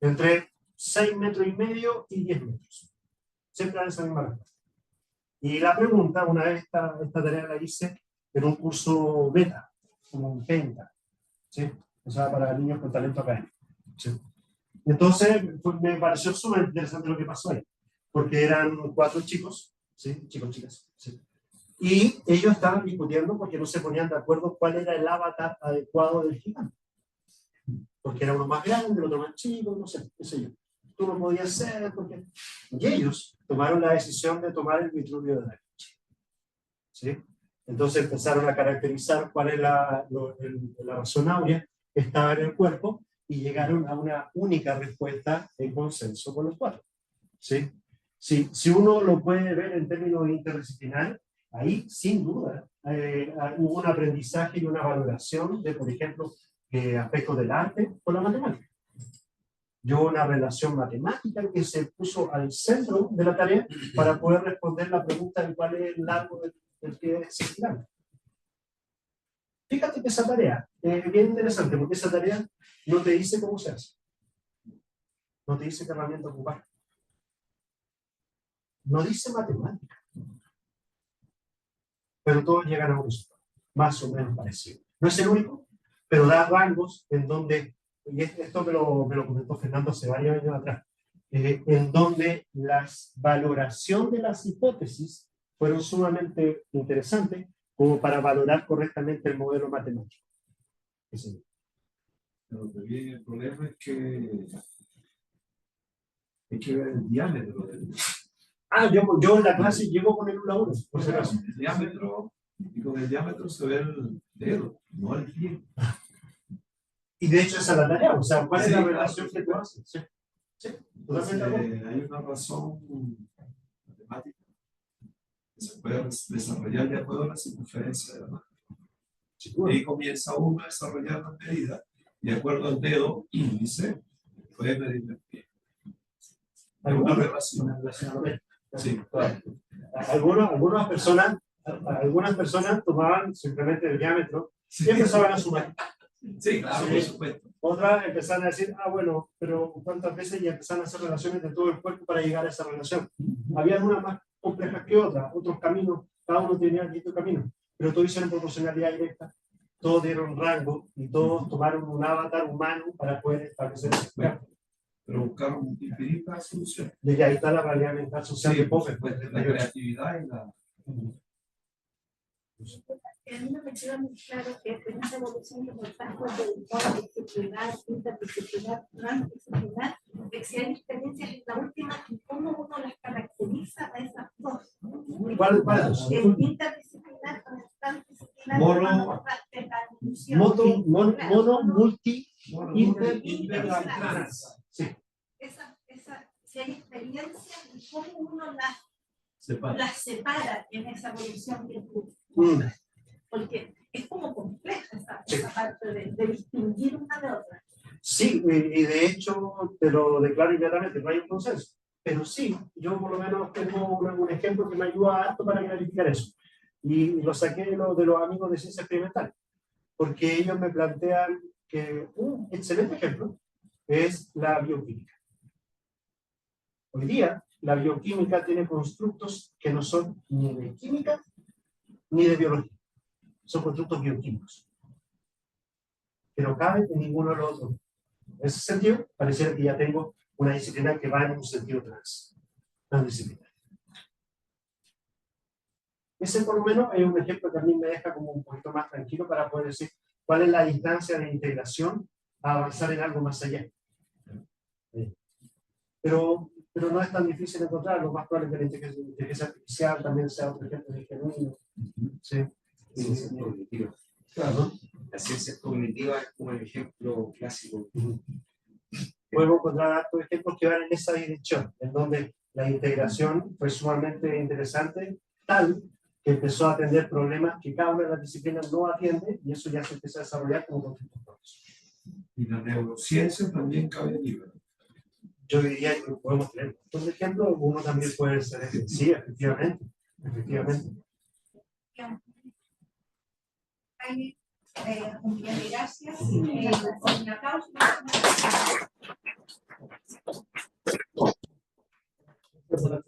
Entre 6 metros y medio y 10 metros. Siempre dan esa misma respuesta. Y la pregunta, una vez esta tarea la hice en un curso beta, como un PENTA, ¿sí? O sea, para niños con talento académico. ¿Sí? Entonces, me pareció súper interesante lo que pasó ahí, porque eran 4 chicos, ¿sí? Chicas, ¿sí? Y ellos estaban discutiendo porque no se ponían de acuerdo cuál era el avatar adecuado del gigante. Porque era uno más grande, el otro más chico, no sé, qué sé yo. Tú no podías ser, porque... Y ellos tomaron la decisión de tomar el Vitruvio de Da Vinci. ¿Sí? Entonces empezaron a caracterizar cuál es la razón áurea que estaba en el cuerpo y llegaron a una única respuesta en consenso con los 4. ¿Sí? Si uno lo puede ver en términos interdisciplinarios, ahí sin duda hubo un aprendizaje y una valoración de, por ejemplo, aspectos del arte con la matemática. Yo una relación matemática que se puso al centro de la tarea para poder responder la pregunta de cuál es el largo del pie circular. Fíjate que esa tarea es bien interesante porque esa tarea no te dice cómo se hace. No te dice qué herramienta ocupar. No dice matemática. Pero todos llegan a un resultado más o menos parecido. No es el único, pero da rangos en donde, y esto me lo comentó Fernando hace varios años atrás, en donde la valoración de las hipótesis fueron sumamente interesantes como para valorar correctamente el modelo matemático. Sí. Pero también el problema es que hay que ver el diámetro del... Yo en la clase llego con el 1 a 1, por si acaso. El diámetro, y con el diámetro se ve el dedo, no el pie. Y de hecho esa es la tarea, o sea, ¿cuál es Sí, la claro, relación que tú haces? Sí, sí, Entonces, totalmente de acuerdo. hay una razón matemática que se puede desarrollar de acuerdo a la circunferencia de la mano. Y ahí comienza uno a desarrollar las medidas, y de acuerdo al dedo índice, puede medir el pie. Hay una relación. Sí, claro. Algunas personas tomaban simplemente el diámetro y empezaban a sumar. Sí, claro, Sí. por supuesto. Otras empezaron a decir, bueno, pero ¿cuántas veces? Y empezaron a hacer relaciones de todo el cuerpo para llegar a esa relación. Había unas más complejas que otras, otros caminos, cada uno tenía distintos caminos, pero todos hicieron proporcionalidad directa, todos dieron rango y todos tomaron un avatar humano para poder establecer ese cuerpo. Pero buscaron infinitas soluciones. Y ahí está la realidad mental social de Popper. Pues, la creatividad y la... A mí no me queda muy claro que en esa evolución que mostramos del multidisciplinar, interdisciplinar, transdisciplinar, que si hay diferencias en la última y cómo uno las caracteriza a esas dos. ¿Cuál? El interdisciplinar con el transdisciplinar. Mono, multi, inter, trans. Sí. Si hay experiencias y cómo uno las separa en esa evolución que tú. Porque es como compleja esa parte de distinguir una de otra. Sí, y de hecho te lo declaro inmediatamente, no hay un consenso. Pero sí, yo por lo menos tengo un ejemplo que me ayuda harto para clarificar eso. Y lo saqué de los amigos de ciencia experimental, porque ellos me plantean que un excelente ejemplo es la bioquímica. Hoy día, la bioquímica tiene constructos que no son ni de química ni de biología. Son constructos bioquímicos. Que no caben en ninguno de los otros. En ese sentido, pareciera que ya tengo una disciplina que va en un sentido transdisciplinar. Ese por lo menos es un ejemplo que a mí me deja como un poquito más tranquilo para poder decir cuál es la distancia de integración a avanzar en algo más allá. Pero no es tan difícil encontrar. Lo más probable es que la inteligencia artificial también sea otro ejemplo de genuino. Sí. Ciencias cognitivas. Claro. La ciencia cognitiva es como el ejemplo clásico. Podemos encontrar otros ejemplos que van en esa dirección, en donde la integración fue sumamente interesante, tal que empezó a atender problemas que cada una de las disciplinas no atiende, y eso ya se empieza a desarrollar como conceptos. Y la neurociencia también cabe allí, ¿verdad? Yo diría que podemos tener otros ejemplos, uno también puede ser ese. Sí, efectivamente. Un millón de gracias. Un aplauso.